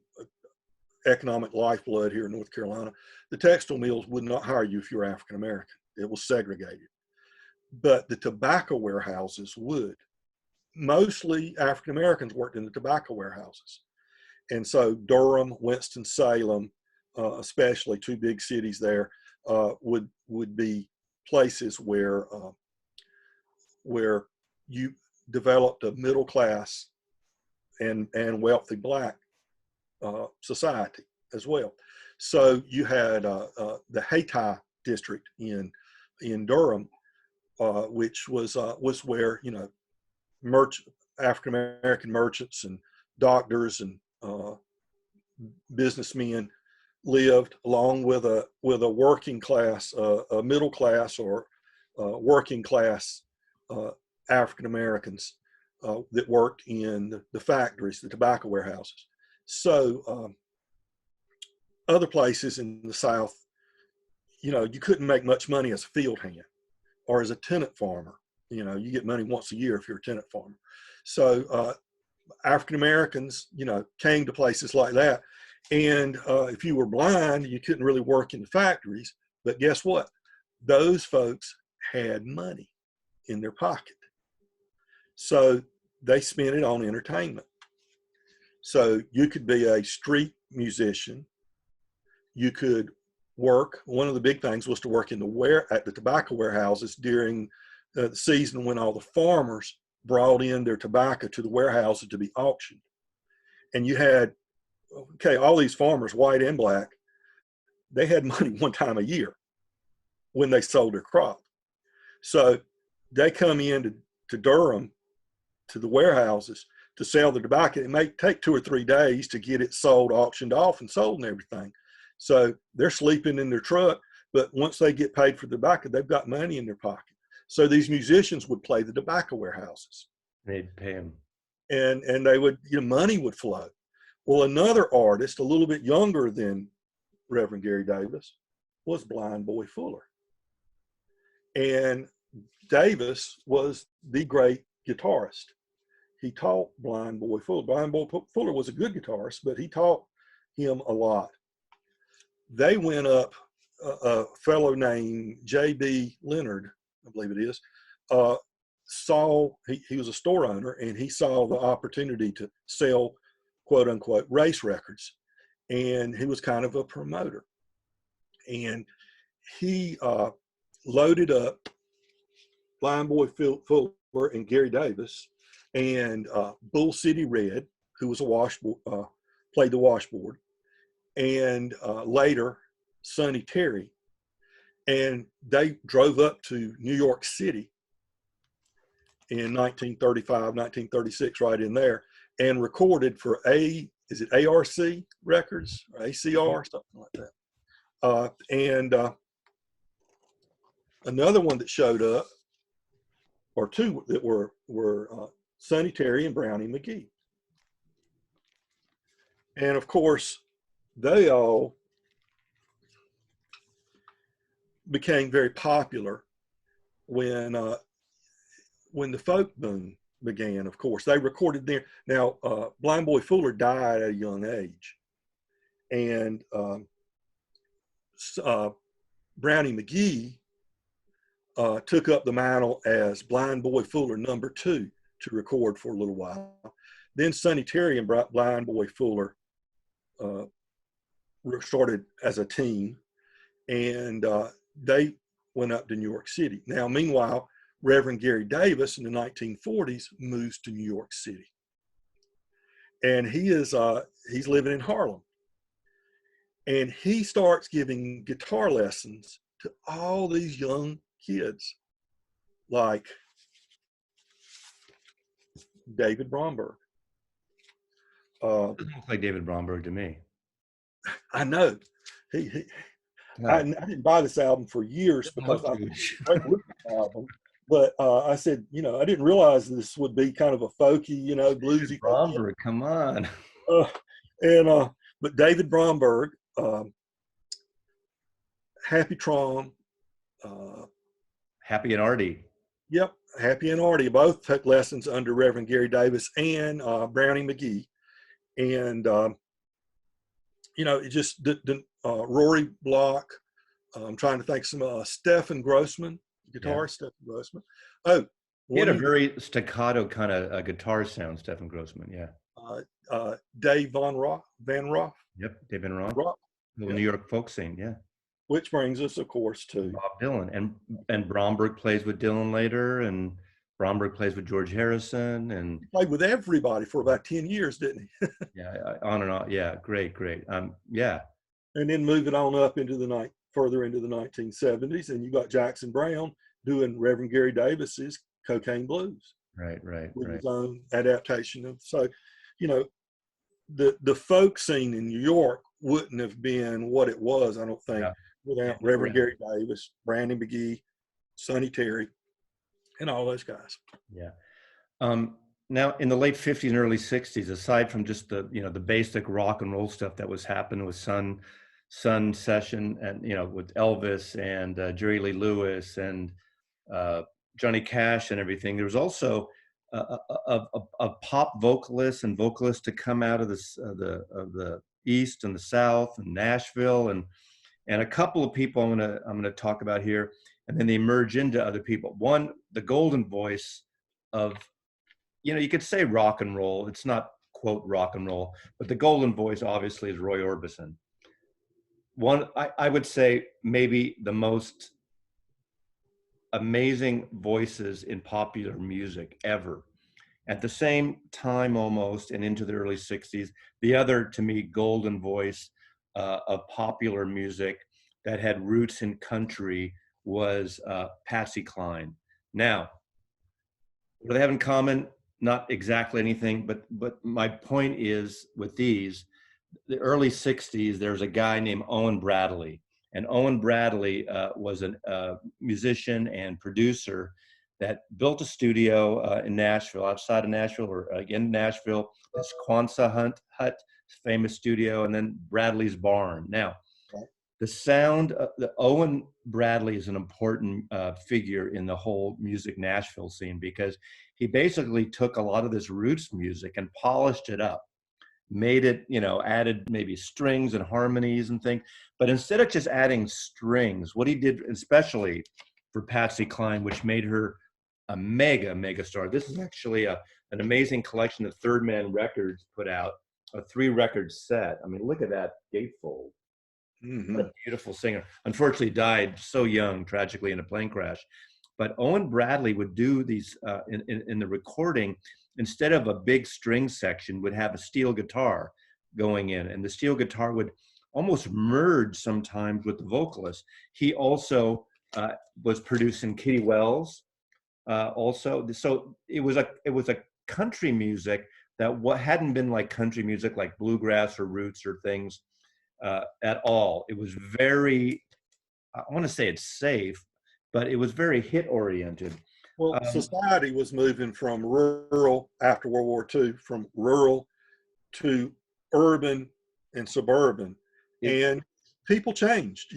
economic lifeblood here in North Carolina, the textile mills would not hire you if you're African American. It was segregated. But the tobacco warehouses would. mostly African Americans worked in the tobacco warehouses. And so Durham, Winston-Salem, especially two big cities there, would be places where you developed a middle class and wealthy black society as well. So you had the Hayti district in Durham, which was where, you know, African American merchants and doctors and businessmen lived, along with a working class, a middle class or working class African Americans that worked in the factories, the tobacco warehouses. So other places in the South, you know, you couldn't make much money as a field hand or as a tenant farmer. You know, you get money once a year if you're a tenant farmer. So African Americans, you know, came to places like that. And if you were blind, you couldn't really work in the factories. But guess what? Those folks had money in their pocket. So they spent it on entertainment. So you could be a street musician. You could work. One of the big things was to work at the tobacco warehouses during the season when all the farmers brought in their tobacco to the warehouses to be auctioned. And you had, okay, all these farmers, white and black, they had money one time a year when they sold their crop. So they come in to Durham, to the warehouses to sell the tobacco. It may take 2 or 3 days to get it sold, auctioned off and sold and everything. So they're sleeping in their truck, but once they get paid for the tobacco, they've got money in their pocket. So these musicians would play the tobacco warehouses. They'd pay them. And they would, you know, money would flow. Well, another artist, a little bit younger than Reverend Gary Davis, was Blind Boy Fuller. And Davis was the great guitarist. He taught Blind Boy Fuller. Blind Boy Fuller was a good guitarist, but he taught him a lot. They went up, a fellow named J.B. Leonard, I believe it is, he was a store owner, and he saw the opportunity to sell, quote unquote, race records. And he was kind of a promoter. And he loaded up Blind Boy Fuller and Gary Davis and Bull City Red, who was played the washboard, and later Sonny Terry. And they drove up to New York City in 1935, 1936, right in there, and recorded for is it ARC Records or ACR, something like that. And another one that showed up, or two that were Sonny Terry and Brownie McGhee. And of course, they all became very popular when the folk boom began. Of course, they recorded there. Now, Blind Boy Fuller died at a young age, and Brownie McGhee took up the mantle as Blind Boy Fuller #2 to record for a little while. Then Sonny Terry and Blind Boy Fuller started as a team, and they went up to New York City. Now, meanwhile, Reverend Gary Davis in the 1940s moves to New York City, and he's living in Harlem, and he starts giving guitar lessons to all these young kids, like David Bromberg. Doesn't look like David Bromberg to me. I know. I didn't buy this album for years because I looked at the album. But I said, you know, I didn't realize this would be kind of a folky, you know, bluesy. Bromberg, come on. But David Bromberg, Happy Trom, Happy and Artie. Yep, Happy and Artie both took lessons under Reverend Gary Davis and Brownie McGhee. And, you know, it just Rory Block. I'm trying to think some Stephen Grossman, guitarist Stephen Grossman. Oh, He had One a of very staccato kind of guitar sound, Stefan Grossman. Yeah. Dave Van Roth, Yep. They've been wrong. Rock, Little yeah. New York folk scene. Yeah. Which brings us, of course, to Bob Dylan and Bromberg plays with Dylan later, and Bromberg plays with George Harrison, and he played with everybody for about 10 years, didn't he? yeah, on and on. Yeah, great, great. Yeah, And then moving on up into the night, further into the 1970s, and you got Jackson Brown doing Reverend Gary Davis's Cocaine Blues right, right, with right. his own adaptation of. So, you know, the folk scene in New York wouldn't have been what it was, I don't think, Yeah, without can't get Reverend around. Gary Davis, Brownie McGhee, Sonny Terry, and all those guys. Yeah. Now in the late 50s and early 60s, aside from just the basic rock and roll stuff that was happening with Sun Session and with Elvis and Jerry Lee Lewis and uh, Johnny Cash and everything, there was also a pop vocalist and vocalists to come out of the East and the South and Nashville and a couple of people I'm gonna talk about here, and then they merge into other people. One, the golden voice of you could say rock and roll. It's not quote rock and roll, but the golden voice obviously is Roy Orbison. One, I would say maybe the most amazing voices in popular music ever. At the same time, almost, and into the early 60s, the other, to me, golden voice of popular music that had roots in country was Patsy Cline. Now, what do they have in common? Not exactly anything, but my point is with these, the early 60s, there's a guy named Owen Bradley. And Owen Bradley was a musician and producer that built a studio in Nashville, outside of Nashville, or in Nashville. It's Quonset Hut, famous studio, and then Bradley's Barn. Now, the sound, the Owen Bradley is an important figure in the whole music Nashville scene because he basically took a lot of this roots music and polished it up, made it, added maybe strings and harmonies and things. But instead of just adding strings, what he did, especially for Patsy Cline, which made her a mega star. This is actually an amazing collection that Third Man Records put out, a 3-record set. I mean, look at that gatefold. Mm-hmm. What a beautiful singer. Unfortunately, died so young, tragically, in a plane crash. But Owen Bradley would do these in the recording. Instead of a big string section, would have a steel guitar going in, and the steel guitar would almost merge sometimes with the vocalist. He also was producing Kitty Wells. Also, so it was a country music that what hadn't been like country music, like bluegrass or roots or things at all. It was very, I want to say it's safe, but it was very hit oriented. Well, society was moving from rural after World War II, from rural to urban and suburban, and people changed.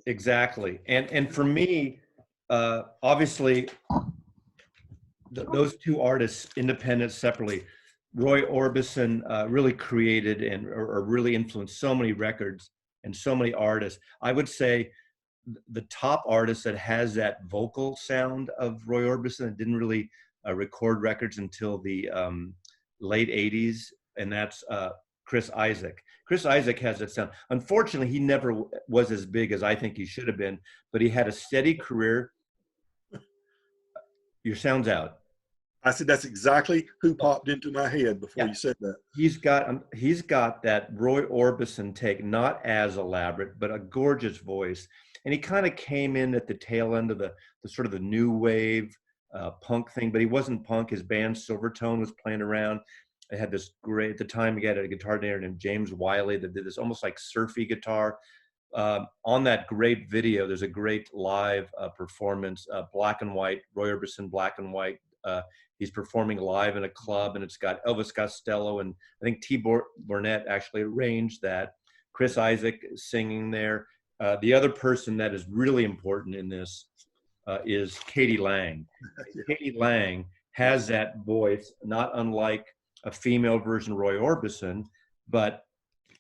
Exactly. And for me, obviously, those two artists, independent, separately, Roy Orbison really created or really influenced so many records and so many artists. I would say the top artist that has that vocal sound of Roy Orbison and didn't really record records until the late 80s, and that's Chris Isaak. Chris Isaak has that sound. Unfortunately, he never was as big as I think he should have been, but he had a steady career. Your sound's out. I said that's exactly who popped into my head before you said that. He's got that Roy Orbison take, not as elaborate, but a gorgeous voice. And he kind of came in at the tail end of the sort of the new wave punk thing, but he wasn't punk. His band Silvertone was playing around. They had this great, at the time, he had a guitar player named James Wiley that did this almost like surfy guitar. On that great video, there's a great live performance, black and white, Roy Orbison, black and white. He's performing live in a club, and it's got Elvis Costello, and I think T. Burnett actually arranged that. Chris Isaak singing there. The other person that is really important in this is Katie Lang. Katie Lang has that voice, not unlike a female version of Roy Orbison, but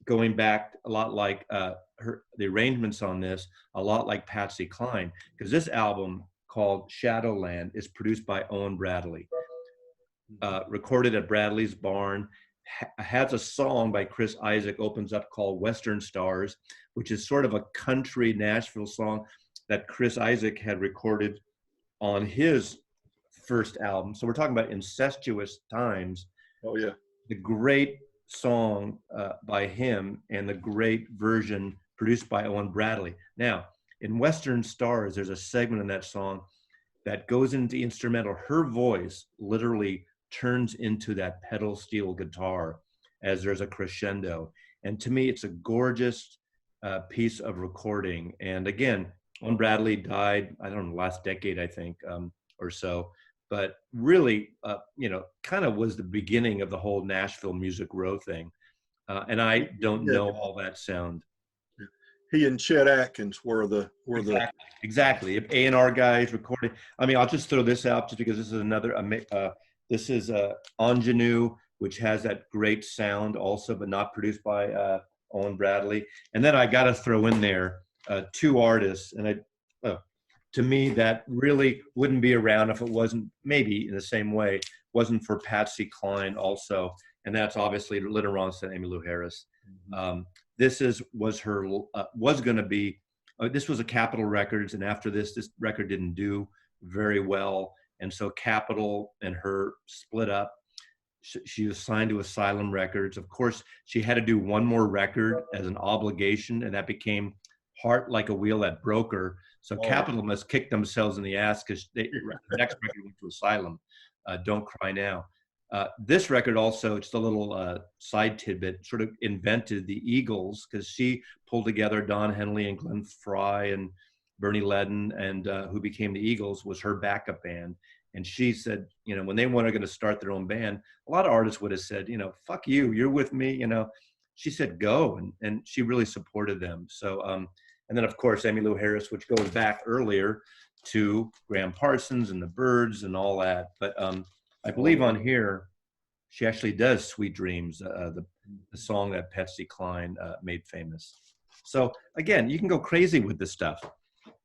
going back a lot like the arrangements on this, a lot like Patsy Cline, because this album called Shadowland is produced by Owen Bradley. Recorded at Bradley's barn, has a song by Chris Isaak opens up called Western Stars, which is sort of a country Nashville song that Chris Isaak had recorded on his first album. So we're talking about incestuous times. Oh yeah. The great song by him and the great version produced by Owen Bradley. Now, in Western Stars, there's a segment in that song that goes into the instrumental. Her voice literally turns into that pedal steel guitar as there's a crescendo. And to me, it's a gorgeous piece of recording. And again, Owen Bradley died, I don't know, last decade, I think, or so. But really, kind of was the beginning of the whole Nashville Music Row thing. And I don't know all that sound. He and Chet Atkins were the exactly. A&R guys recording. I mean, I'll just throw this out just because this is another. This is Ingenue, which has that great sound also, but not produced by Owen Bradley. And then I got to throw in there two artists, and to me, that really wouldn't be around if it wasn't, maybe in the same way, wasn't for Patsy Cline also, and that's obviously Linda Ronstadt and Emmylou Harris. This was going to be, this was a Capitol Records, and after this record didn't do very well, and so Capitol and her split up. She was signed to Asylum Records. Of course, she had to do one more record as an obligation, and that became Heart Like a Wheel That Broke Her. So Capitol must kick themselves in the ass because the next record went to Asylum, Don't Cry Now. This record also, just a little side tidbit, sort of invented the Eagles because she pulled together Don Henley and Glenn Frey and Bernie Ledden, and who became the Eagles was her backup band. And she said, when they were going to start their own band, a lot of artists would have said, fuck you, you're with me, She said, go, and she really supported them. So, and then, of course, Emmylou Harris, which goes back earlier to Graham Parsons and the Byrds and all that. But I believe on here, she actually does Sweet Dreams, the song that Patsy Cline made famous. So, again, you can go crazy with this stuff.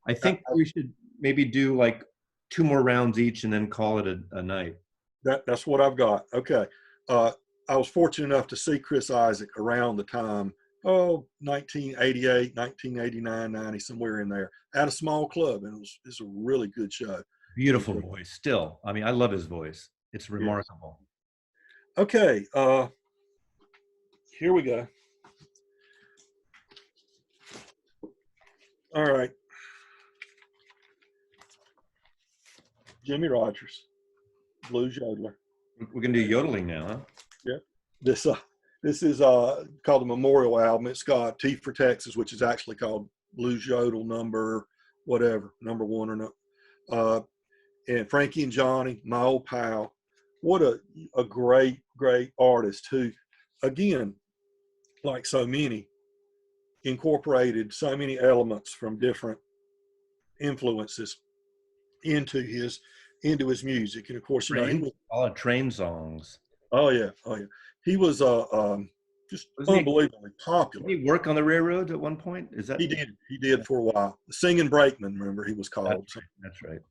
I think we should maybe do like 2 more rounds each and then call it a night. That's what I've got. Okay. I was fortunate enough to see Chris Isaak around the time, 1988, 1989, 90, somewhere in there, at a small club. And it was a really good show. Beautiful voice still. I mean, I love his voice. It's remarkable. Yes. Okay. Here we go. All right. Jimmie Rodgers, Blues Yodeler. We're going to do yodeling now, huh? Yeah. This is called the Memorial album. It's got T for Texas, which is actually called Blues Yodel number 1 or no. And Frankie and Johnny, my old pal. What a great, great artist who, again, like so many, incorporated so many elements from different influences into his music. And of course, he was all train songs. Oh yeah. He was just unbelievably popular. Did he work on the railroads at one point? Is that he did for a while. The Singing Brakeman, remember, he was called. That's right.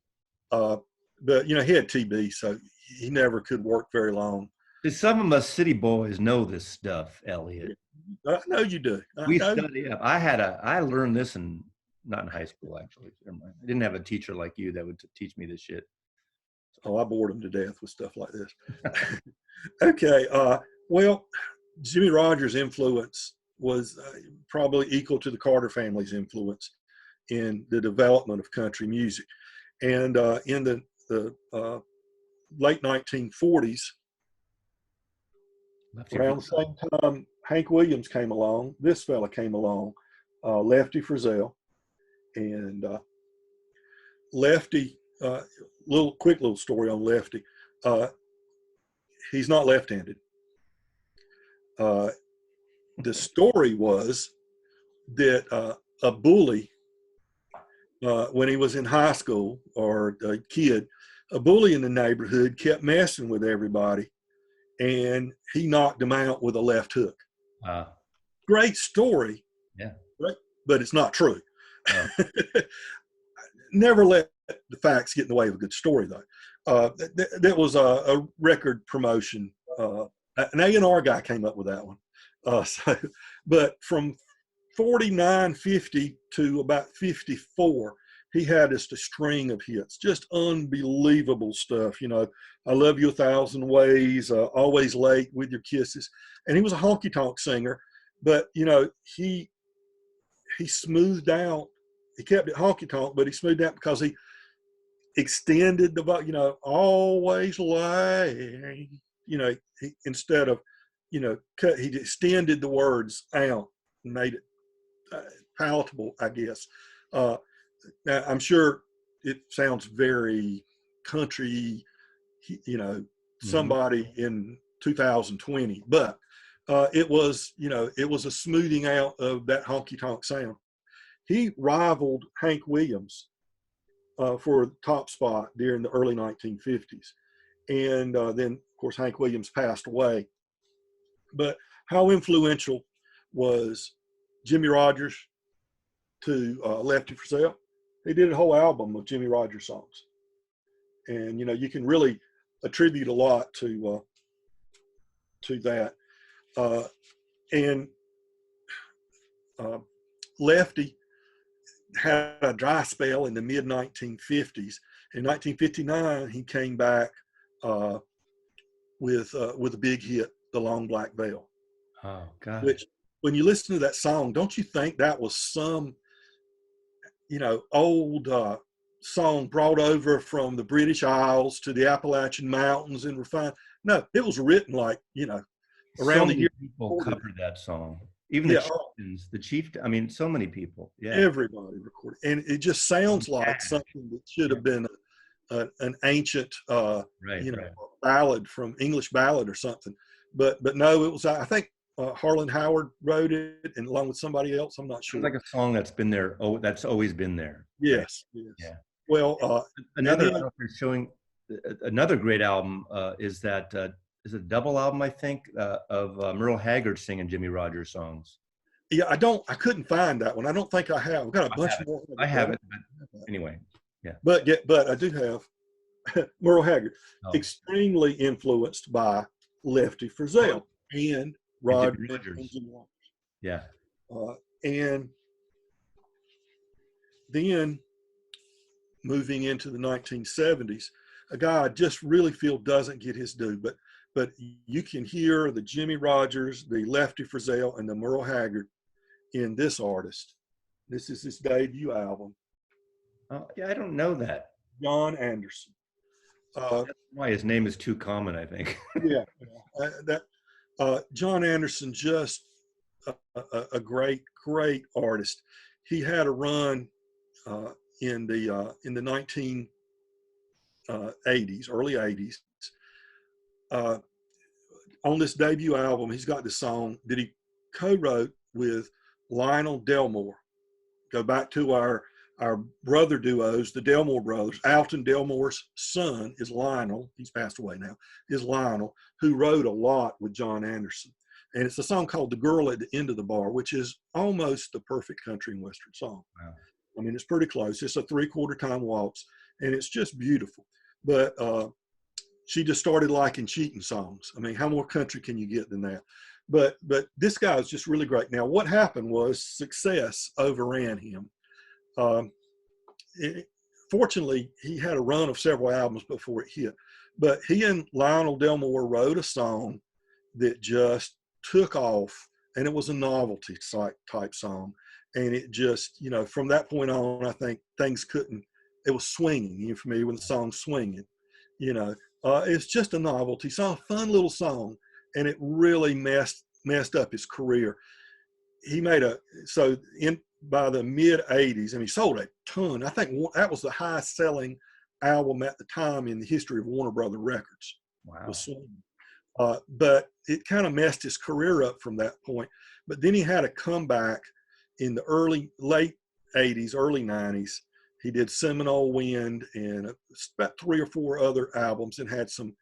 But he had TB, so he never could work very long. Some of us city boys know this stuff, Elliot. I know you do. We study up. I learned this not in high school, actually. I didn't have a teacher like you that would teach me this shit. Oh, I bored him to death with stuff like this. Okay. Well, Jimmie Rodgers' influence was probably equal to the Carter family's influence in the development of country music. And in the late 1940s, around the same time Hank Williams came along, this fella came along, Lefty Frizzell. And Lefty, quick little story on Lefty. He's not left-handed. The story was that a bully, when he was in high school, or a kid, a bully in the neighborhood kept messing with everybody, and he knocked him out with a left hook. Great story. Yeah. Right? But it's not true. Never let the facts get in the way of a good story, though. That was a record promotion. An A&R guy came up with that one. So, but from 49, 50 to about 54, he had just a string of hits, just unbelievable stuff. You know, I Love You a Thousand Ways, Always Late, With Your Kisses. And he was a honky tonk singer, but, you know, he smoothed out. He kept it honky tonk, but he smoothed out because he extended the, you know, always late, you know, instead of, you know, he extended the words out and made it palatable, I guess. Now, I'm sure it sounds very country, you know, somebody in 2020, but it was, you know, it was a smoothing out of that honky tonk sound. He rivaled Hank Williams for the top spot during the early 1950s. And then, of course, Hank Williams passed away. But how influential was Jimmie Rodgers to Lefty Frizzell? They did a whole album of Jimmie Rodgers songs. And, you know, you can really attribute a lot to that. And Lefty had a dry spell in the mid 1950s. In 1959, he came back with a big hit, "The Long Black Veil." Oh God! Which, when you listen to that song, don't you think that was some, you know, old song brought over from the British Isles to the Appalachian Mountains and refined? No, it was written like, you know, around so the many year. people covered that song. Even Yeah, the chieftains. I mean, so many people. Yeah, everybody recorded, and it just sounds like something that should have been an ancient, you know, ballad from English ballad or something. But no, it was. I think Harlan Howard wrote it, and along with somebody else. I'm not sure. It's like a song that's been there. Oh, that's always been there. Yes. Right? Yes. Yeah. Well, another showing another great album is that is a double album, I think, of Merle Haggard singing Jimmie Rodgers songs. Yeah, I couldn't find that one. I don't think I have. I've got a bunch more. I have it, but anyway, yeah. But I do have Merle Haggard, extremely influenced by Lefty Frizzell and Rodgers. Yeah. And then moving into the 1970s, a guy I just really feel doesn't get his due, but you can hear the Jimmie Rodgers, the Lefty Frizzell, and the Merle Haggard in this artist. This is his debut album. Yeah, I don't know that. John Anderson. That's why his name is too common, I think. Yeah, John Anderson, just a great artist. He had a run in the 1980s, early 80s. On this debut album, he's got this song that he co-wrote with Lionel Delmore. Go back to our brother duos, the Delmore brothers. Alton Delmore's son is Lionel. He's passed away now. Is Lionel, who wrote a lot with John Anderson. And it's a song called "The Girl at the End of the Bar," which is almost the perfect country and western song. Wow. I mean, it's pretty close. It's a 3/4 time waltz, and it's just beautiful. But she just started liking cheating songs. I mean, how more country can you get than that? But this guy is just really great. Now, what happened was success overran him. Fortunately, he had a run of several albums before it hit. But he and Lionel Delmore wrote a song that just took off, and it was a novelty type song. And it just, you know, from that point on, I think things couldn't, it was swinging. You're familiar with the song Swinging, you know. It's just a novelty song, fun little song, and it really messed up his career. He made by the mid 80s, and he sold a ton. I think that was the highest selling album at the time in the history of Warner Brothers Records. Wow. Was Swinging. But it kind of messed his career up from that point. But then he had a comeback in the late 80s, early 90s. He did Seminole Wind and about 3 or 4 other albums and had some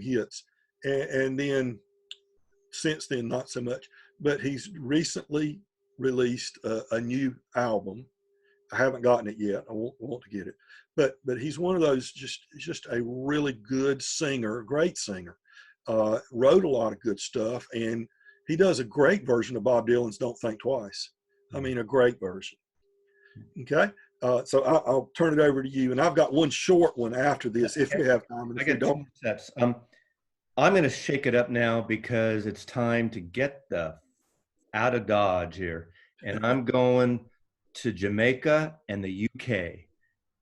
hits. And then since then, not so much. But he's recently released a new album, I haven't gotten it yet. I want to get it, but he's one of those just a really good singer, great singer. Wrote a lot of good stuff, and he does a great version of Bob Dylan's "Don't Think Twice." I mean, a great version. Okay, so I'll turn it over to you, and I've got one short one after this if we have time, and I if we got two don't, more sets. I'm going to shake it up now because it's time to get the out of Dodge here, and I'm going to Jamaica and the UK,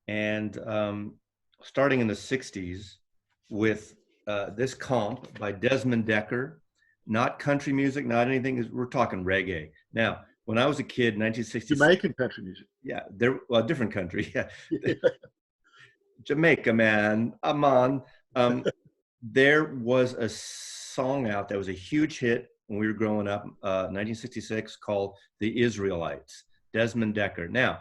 and starting in the '60s with this comp by Desmond Decker, not country music, not anything. We're talking reggae. Now, when I was a kid, 1966. Jamaican country music. Yeah, well, different country. Yeah, Jamaica, man, I'm on. There was a song out that was a huge hit when we were growing up, 1966, called "The Israelites." Desmond Decker. Now,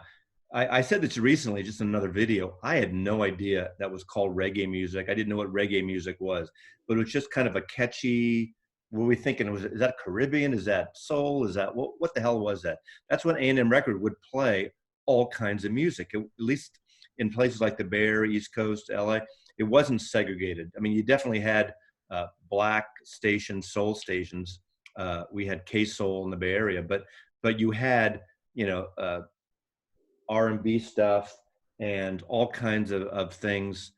I said this recently, just in another video. I had no idea that was called reggae music. I didn't know what reggae music was, but it was just kind of a catchy. What were we thinking? Is that Caribbean? Is that soul? Is that what the hell was that? That's when A&M Record would play all kinds of music, at least in places like the Bay Area, East Coast, LA. It wasn't segregated. I mean, you definitely had black stations, soul stations. We had K-Soul in the Bay Area, but you had, R&B stuff and all kinds of things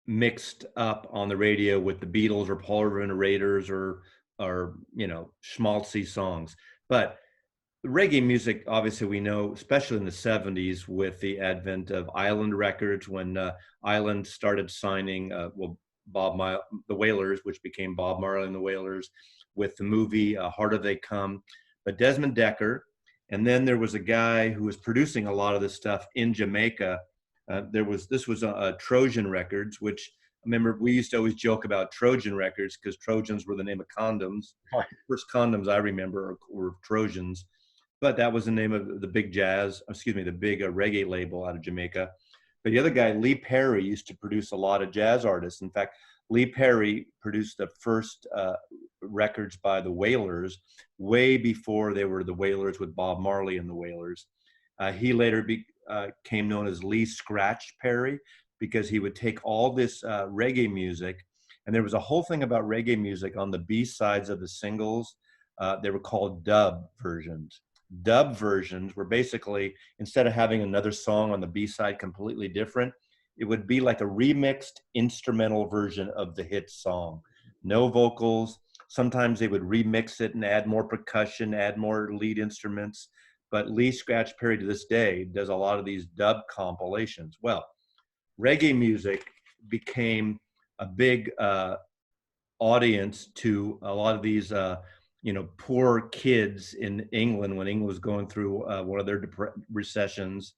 mixed up on the radio with the Beatles or Paul River and the Raiders or schmaltzy songs. But reggae music, obviously, we know, especially in the '70s, with the advent of Island Records, when Island started signing, the Wailers, which became Bob Marley and the Wailers, with the movie Harder They Come. But Desmond Decker, and then there was a guy who was producing a lot of this stuff in Jamaica. This was Trojan Records, which I remember we used to always joke about Trojan Records because Trojans were the name of condoms. Right. First condoms I remember were Trojans. But that was the name of the big the big reggae label out of Jamaica. But the other guy, Lee Perry, used to produce a lot of jazz artists. In fact, Lee Perry produced the first records by the Wailers way before they were the Wailers with Bob Marley and the Wailers. He later became known as Lee Scratch Perry because he would take all this reggae music, and there was a whole thing about reggae music on the B-sides of the singles. They were called dub versions. Dub versions were basically, instead of having another song on the B-side completely different, it would be like a remixed instrumental version of the hit song. No vocals. Sometimes they would remix it and add more percussion, add more lead instruments. But Lee Scratch Perry to this day does a lot of these dub compilations. Well, reggae music became a big audience to a lot of these poor kids in England when England was going through one of their recessions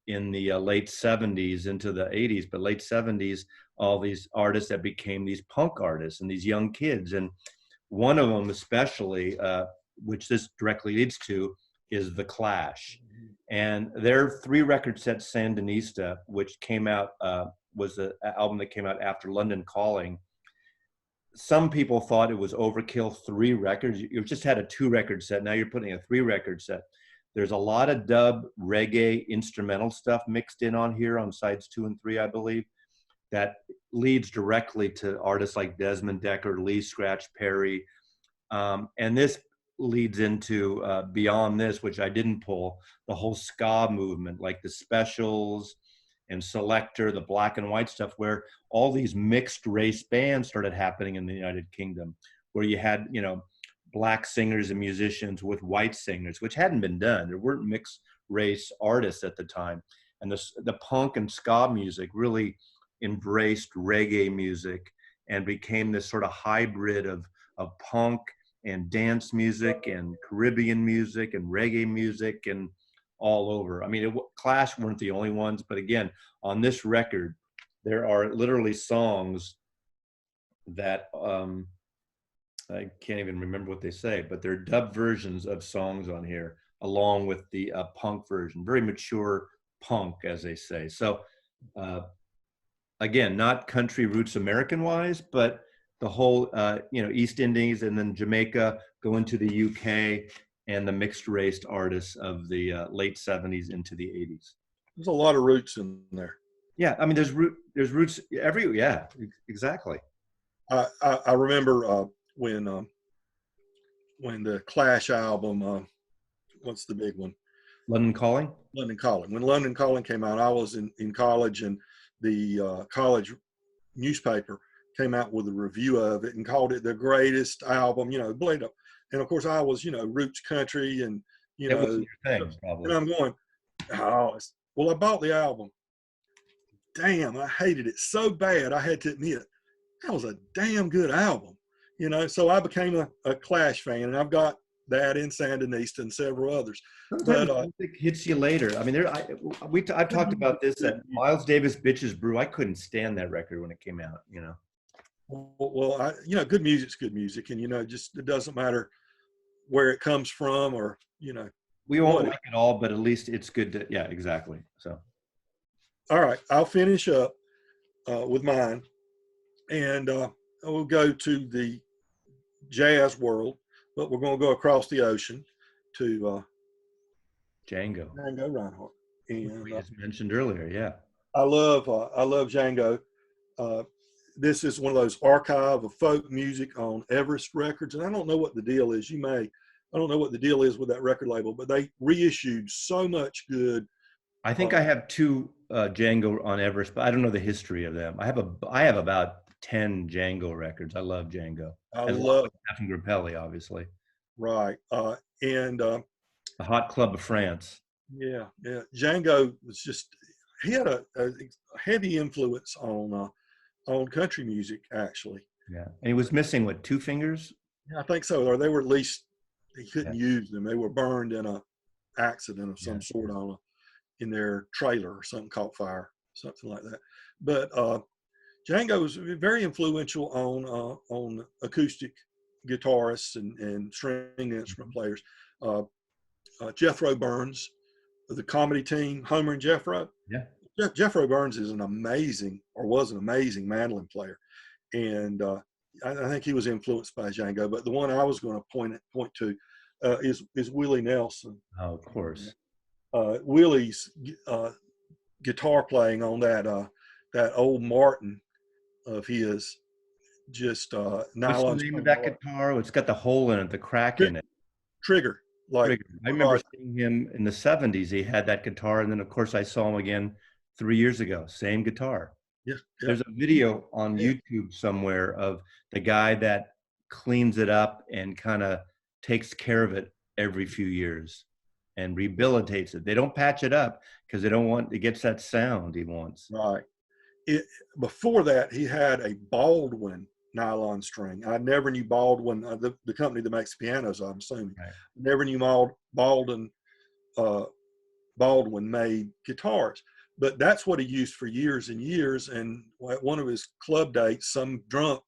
in the late '70s into the '80s, but late '70s, all these artists that became these punk artists and these young kids. And one of them especially, which this directly leads to, is The Clash. And their 3-record set, Sandinista, which came out, was an album that came out after London Calling. Some people thought it was overkill, 3 records. You just had a 2-record set. Now you're putting a 3-record set. There's a lot of dub reggae instrumental stuff mixed in on here on sides 2 and 3, I believe, that leads directly to artists like Desmond Decker, Lee Scratch Perry. And this leads into, beyond this, which I didn't pull, the whole ska movement, like the Specials and Selector, the black and white stuff, where all these mixed race bands started happening in the United Kingdom, where you had, black singers and musicians with white singers, which hadn't been done. There weren't mixed race artists at the time. And the punk and ska music really embraced reggae music and became this sort of hybrid of punk and dance music and Caribbean music and reggae music and all over. I mean, Clash weren't the only ones, but again, on this record, there are literally songs that I can't even remember what they say, but they're dub versions of songs on here, along with the punk version, very mature punk, as they say. So again, not country roots American wise, but the whole, East Indies and then Jamaica, go into the UK. and the mixed race artists of the late 70s into the 80s. There's a lot of roots in there. Yeah, I mean, there's roots yeah, exactly. I remember when the Clash album, what's the big one? London Calling? London Calling. When London Calling came out, I was in college, and the college newspaper came out with a review of it and called it the greatest album, Blade Up. And of course, I was, roots country, and It wasn't your thing, probably. and I'm going, oh, well, I bought the album. Damn, I hated it so bad. I had to admit, that was a damn good album, So I became a Clash fan, and I've got that in Sandinista and several others. Sometimes music hits you later. I mean, I've talked about this at Miles Davis Bitches Brew. I couldn't stand that record when it came out, Well, good music's good music, and just it doesn't matter where it comes from, or we won't like it all, but at least it's good to, yeah, exactly. So, all right, I'll finish up with mine, and we'll go to the jazz world, but we're going to go across the ocean to Django Reinhardt. And we just mentioned earlier, yeah. I love Django. This is one of those archive of folk music on Everest Records, and I don't know what the deal is. I don't know what the deal is with that record label, but they reissued so much good. I think I have two Django on Everest, but I don't know the history of them. I have about 10 Django records. I love Django. I love Stephen Grappelli, obviously. Right, and the Hot Club of France. Yeah. Django was he had a heavy influence on country music, actually. Yeah, and he was missing what, 2 fingers? Yeah, I think so. Or they were, at least he couldn't use them. They were burned in a accident of some sort in their trailer, or something caught fire, something like that. But Django was very influential on acoustic guitarists and string instrument players. Jethro Burns, the comedy team, Homer and Jethro. Yeah. Jethro Burns was an amazing mandolin player, and I think he was influenced by Django. But the one I was going to point to is Willie Nelson. Oh, of course. Willie's guitar playing on that old Martin of his, just nylon. What's the name of that guitar? It's got the hole in it, the crack in it. Trigger. I remember seeing him in the 70s. He had that guitar, and then of course I saw him again 3 years ago. Same guitar. Yeah. There's a video on YouTube somewhere of the guy that cleans it up and kind of takes care of it every few years and rehabilitates it. They don't patch it up because they don't want, it gets that sound he wants. Right. Before that, he had a Baldwin nylon string. I never knew Baldwin, the company that makes pianos, I'm assuming. Right. Never knew Baldwin made guitars. But that's what he used for years and years. And at one of his club dates, some drunk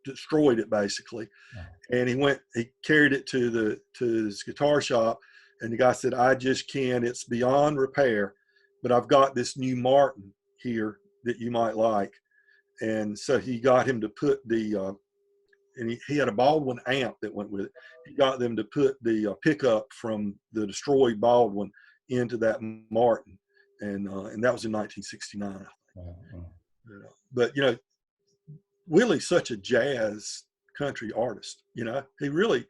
destroyed it, basically. Yeah. And he carried it to his guitar shop, and the guy said, "I just can't, it's beyond repair, but I've got this new Martin here that you might like." And so he got him to put and he had a Baldwin amp that went with it. He got them to put the pickup from the destroyed Baldwin into that Martin. And that was in 1969, I think. Uh-huh. But, Willie's such a jazz country artist. He really,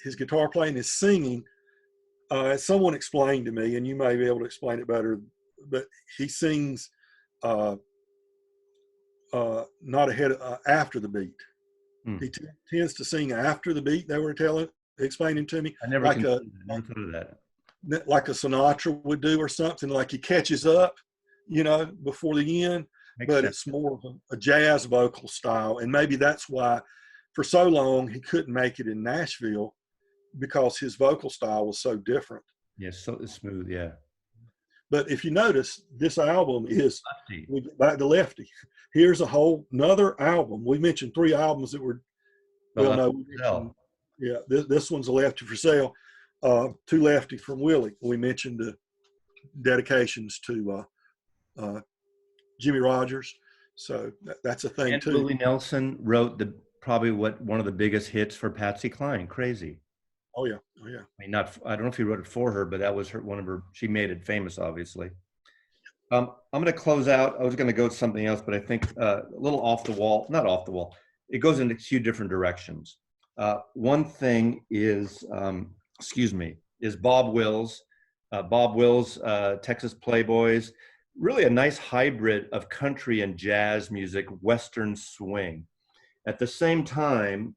his guitar playing, his singing, as someone explained to me, and you may be able to explain it better, but he sings not ahead after the beat. He tends to sing after the beat. They were explaining to me. I never thought of that. Like a Sinatra would do, or something, like he catches up, before the end. Makes but sense. It's more of a jazz vocal style, and maybe that's why for so long he couldn't make it in Nashville, because his vocal style was so different. Yes, so smooth, yeah. But if you notice, this album is back to Lefty. Here's another album. We mentioned 3 albums that were this one's a Lefty for Sale. 2 Lefty from Willie. We mentioned the dedications to Jimmy Rogers, so that's a thing too. Willie Nelson wrote probably one of the biggest hits for Patsy Cline, "Crazy." Oh yeah. Oh yeah. I mean, I don't know if he wrote it for her, but that was one of her, she made it famous, obviously. I'm going to close out. I was going to go to something else, but I think a little off the wall, not off the wall. It goes in a few different directions. One thing is, excuse me, is Bob Wills. Bob Wills, Texas Playboys, really a nice hybrid of country and jazz music, Western swing. At the same time,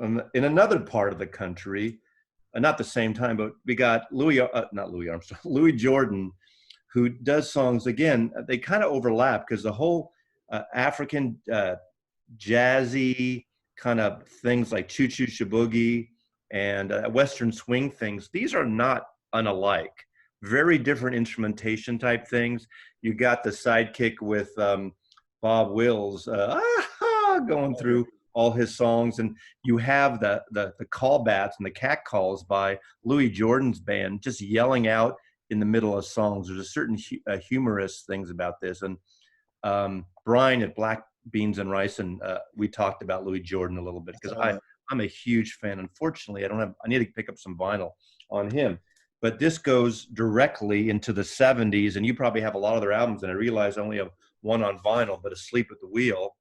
in another part of the country, not the same time, but we got not Louis Armstrong, Louis Jordan, who does songs again. They kind of overlap because the whole African jazzy kind of things like Choo Choo Shaboogie and Western swing things, these are not unalike. Very different instrumentation type things. You got the sidekick with Bob Wills going through all his songs, and you have the call bats and the cat calls by Louis Jordan's band just yelling out in the middle of songs. There's a certain humorous things about this. And Brian at Black Beans and Rice, and we talked about Louis Jordan a little bit because I'm a huge fan. Unfortunately, I need to pick up some vinyl on him. But this goes directly into the 70s, and you probably have a lot of their albums, and I realize I only have one on vinyl, but Asleep at the Wheel.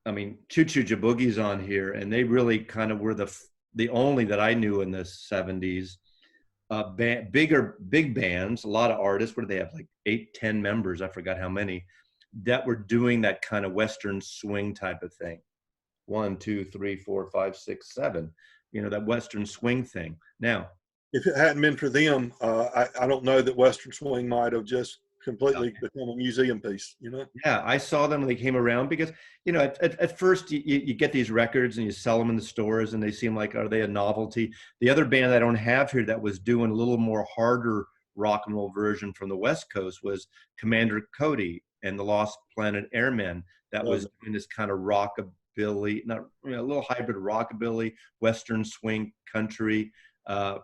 I mean, Choo Choo Jaboogie's on here, and they really kind of were the only that I knew in the 70s. Big bands, a lot of artists. What do they have? Like 8, 10 members. I forgot how many that were doing that kind of Western swing type of thing. 1, 2, 3, 4, 5, 6, 7. You know, that Western swing thing. Now, if it hadn't been for them, I don't know that Western swing might have just completely become a museum piece, you know? Yeah, I saw them when they came around because, you know, at first you get these records and you sell them in the stores and they seem like, are they a novelty? The other band I don't have here that was doing a little more harder rock and roll version from the West Coast was Commander Cody and the Lost Planet Airmen. That was in this kind of rockabilly, not, you know, a little hybrid rockabilly, Western swing country.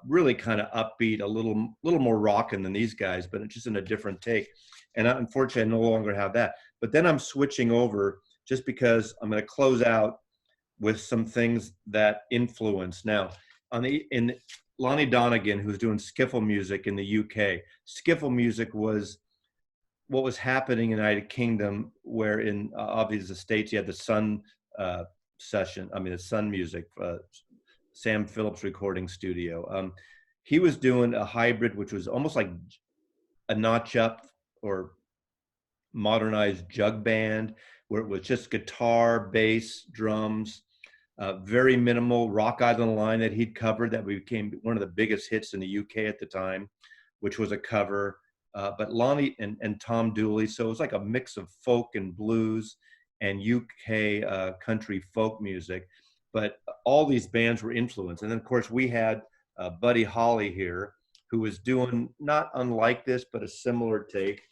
Really kind of upbeat, a little more rocking than these guys, but it's just in a different take. And unfortunately, I no longer have that. But then I'm switching over just because I'm going to close out with some things that influence. Now, in Lonnie Donegan, who's doing skiffle music in the UK, skiffle music was what was happening in the United Kingdom, where in obviously the States you had the Sun the Sun music. Sam Phillips recording studio. He was doing a hybrid, which was almost like a notch up or modernized jug band, where it was just guitar, bass, drums, very minimal. Rock Island Line that he'd covered that became one of the biggest hits in the UK at the time, which was a cover. But Lonnie and Tom Dooley, so it was like a mix of folk and blues and UK country folk music. But all these bands were influenced. And then, of course, we had Buddy Holly here, who was doing not unlike this, but a similar take.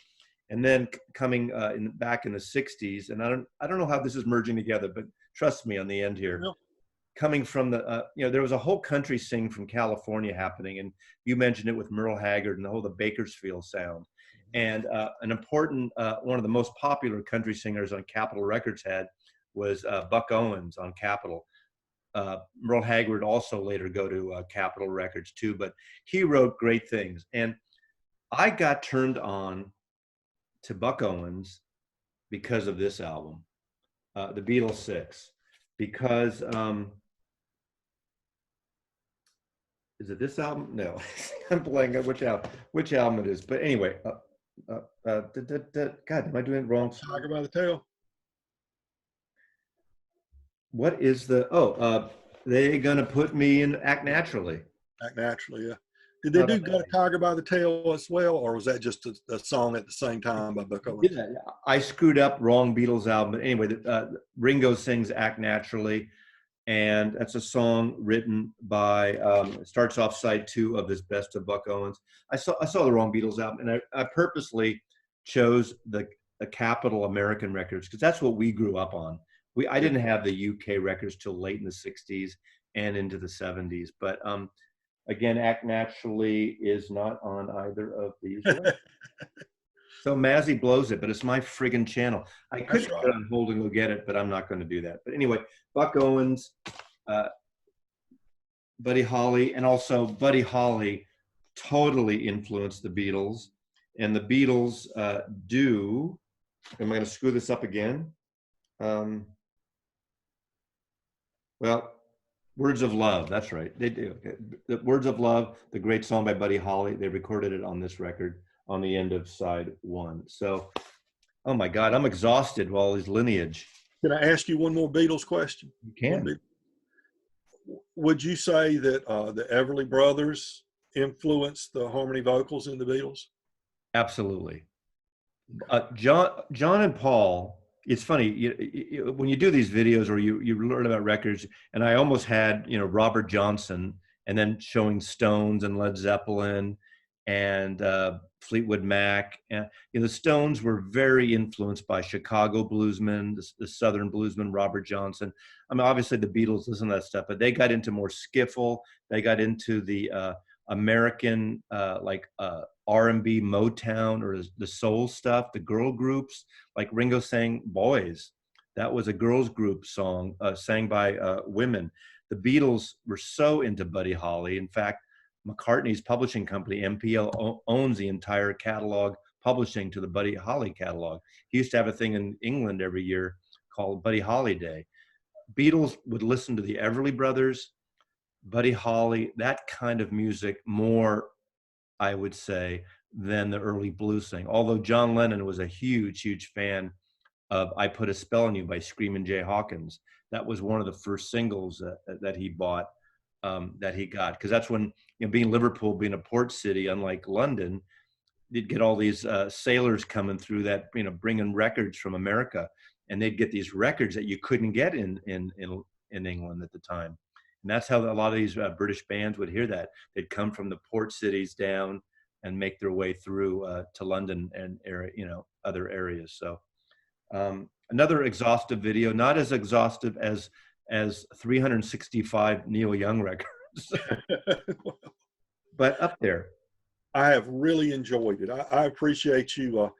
And then coming back in the 60s, and I don't know how this is merging together, but trust me on the end here. No. Coming from there was a whole country scene from California happening. And you mentioned it with Merle Haggard and the whole the Bakersfield sound. And an important, one of the most popular country singers on Capitol Records was Buck Owens on Capitol. Merle Haggard also later go to Capitol Records too, but he wrote great things. And I got turned on to Buck Owens because of this album, The Beatles 6, because is it this album? No, I'm blanking on which album it is. But anyway, God, am I doing it wrong? Tiger by the Tail. What is they're gonna put me in Act Naturally. Act Naturally, yeah. Did they do Got a Tiger by the Tail as well, or was that just a song at the same time by Buck Owens? Yeah, I screwed up, wrong Beatles album. But anyway, Ringo sings Act Naturally, and that's a song written by, it starts off side 2 of this Best of Buck Owens. I saw the wrong Beatles album, and I purposely chose the Capitol American records because that's what we grew up on. I didn't have the UK records till late in the 60s and into the 70s. But again, Act Naturally is not on either of these. So Mazzy blows it, but it's my friggin' channel. I could put it on hold and go get it, but I'm not going to do that. But anyway, Buck Owens, Buddy Holly, and also Buddy Holly totally influenced the Beatles. And the Beatles do. Am I going to screw this up again? Um, well, Words of Love. That's right. They do. The Words of Love, the great song by Buddy Holly. They recorded it on this record on the end of side one. So, oh my God, I'm exhausted with all his lineage. Can I ask you one more Beatles question? You can. Would you say that the Everly Brothers influenced the harmony vocals in the Beatles? Absolutely. John and Paul. It's funny when you do these videos or you learn about records. And I almost had Robert Johnson, and then showing Stones and Led Zeppelin and Fleetwood Mac. And the Stones were very influenced by Chicago bluesmen, the Southern bluesman Robert Johnson. I mean, obviously the Beatles listen to that stuff, but they got into more skiffle. They got into the American R&B, Motown, or the soul stuff. The girl groups, like Ringo sang "Boys," that was a girls group song sang by women. The Beatles were so into Buddy Holly. In fact, McCartney's publishing company, MPL, owns the entire catalog publishing to the Buddy Holly catalog. He used to have a thing in England every year called Buddy Holly Day. Beatles would listen to the Everly Brothers, Buddy Holly, that kind of music more, I would say, than the early blues thing. Although John Lennon was a huge, huge fan of "I Put a Spell on You" by Screamin' Jay Hawkins. That was one of the first singles that he bought, that he got. Because that's when, being Liverpool, being a port city, unlike London, you'd get all these sailors coming through that, bringing records from America. And they'd get these records that you couldn't get in England at the time. And that's how a lot of these British bands would hear that. They'd come from the port cities down and make their way through to London and other areas. So another exhaustive video, not as exhaustive as 365 Neil Young records, but up there. I have really enjoyed it. I appreciate you,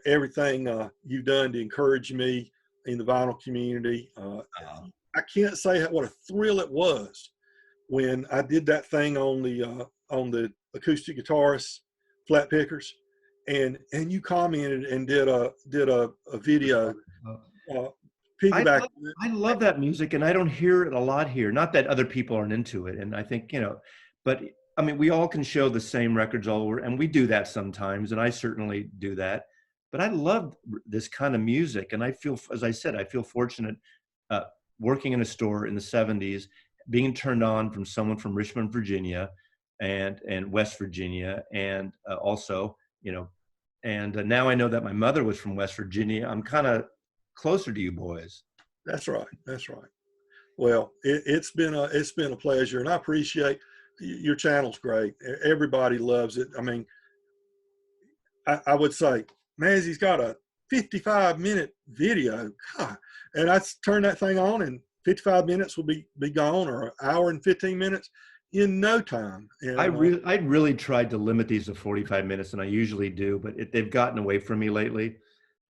everything you've done to encourage me in the vinyl community. I can't say what a thrill it was when I did that thing on the acoustic guitarists, flat pickers, and you commented and did a video. Piggyback. I love that music, and I don't hear it a lot here. Not that other people aren't into it, and I think but I mean, we all can show the same records all over, and we do that sometimes, and I certainly do that. But I love this kind of music, and I feel, as I said, I feel fortunate. Working in a store in the 70s, being turned on from someone from Richmond, Virginia, and West Virginia, and also, and now I know that my mother was from West Virginia. I'm kind of closer to you boys. That's right. That's right. Well, it's been a pleasure, and I appreciate your channel's great. Everybody loves it. I mean, I would say, Mazzy's got a 55-minute video. God. And I turn that thing on, and 55 minutes will be gone, or an hour and 15 minutes in no time. And I really tried to limit these to 45 minutes, and I usually do, but they've gotten away from me lately.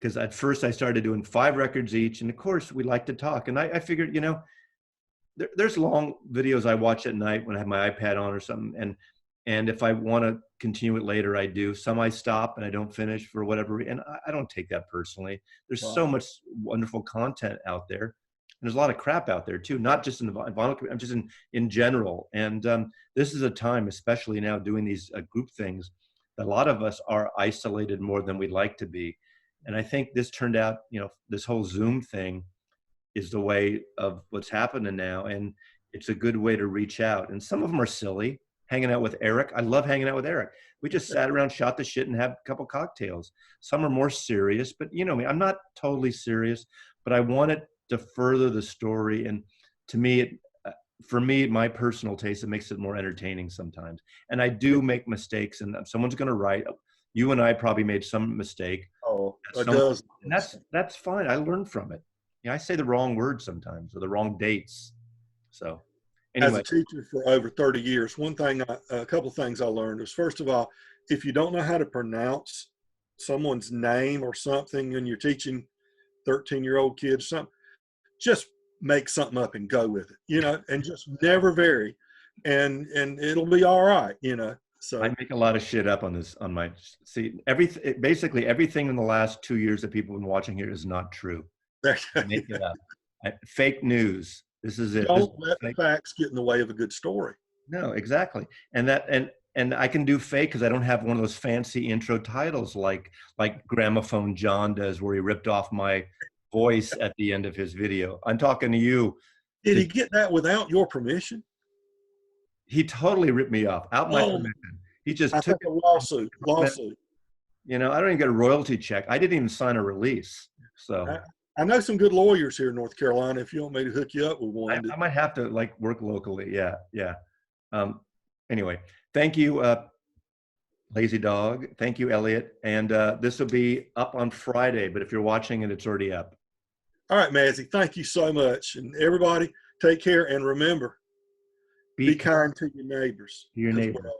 Because at first I started doing 5 records each, and of course we like to talk. And I figured, there's long videos I watch at night when I have my iPad on or something, and if I want to continue it later, I do. Some I stop and I don't finish for whatever reason. And I don't take that personally. There's so much wonderful content out there. And there's a lot of crap out there too, not just in the vinyl, just in general. And this is a time, especially now doing these group things, that a lot of us are isolated more than we'd like to be. And I think this turned out, this whole Zoom thing is the way of what's happening now. And it's a good way to reach out. And some of them are silly. Hanging out with Eric. I love hanging out with Eric. We just sat around, shot the shit, and had a couple cocktails. Some are more serious, but me, I'm not totally serious, but I want it to further the story. And to me, for me, my personal taste, it makes it more entertaining sometimes. And I do make mistakes, and someone's going to write. You and I probably made some mistake. Oh, it does. And that's fine. I learn from it. I say the wrong words sometimes, or the wrong dates. So. Anyway. As a teacher for over 30 years, a couple of things I learned is, first of all, if you don't know how to pronounce someone's name or something and you're teaching 13-year-old kids something, just make something up and go with it, and just never vary. and it'll be all right, you know. So I make a lot of shit up on this, on my, see, basically everything in the last 2 years that people have been watching here is not true. I make it up. Fake news. This is it. don't let the facts get in the way of a good story. No, exactly. And I can do fake because I don't have one of those fancy intro titles like Gramophone John does, where he ripped off my voice at the end of his video. I'm talking to you. Did he get that without your permission? He totally ripped me off, out my permission. He just took a lawsuit. You know, I don't even get a royalty check. I didn't even sign a release. So I know some good lawyers here in North Carolina. If you want me to hook you up with one, I might have to like work locally. Yeah, yeah. Anyway, thank you, Lazy Dog. Thank you, Elliot. And this will be up on Friday, but if you're watching it, it's already up. All right, Mazzy, thank you so much. And everybody, take care. And remember, be kind to your neighbors. To your neighbors.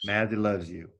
Mazzy loves you.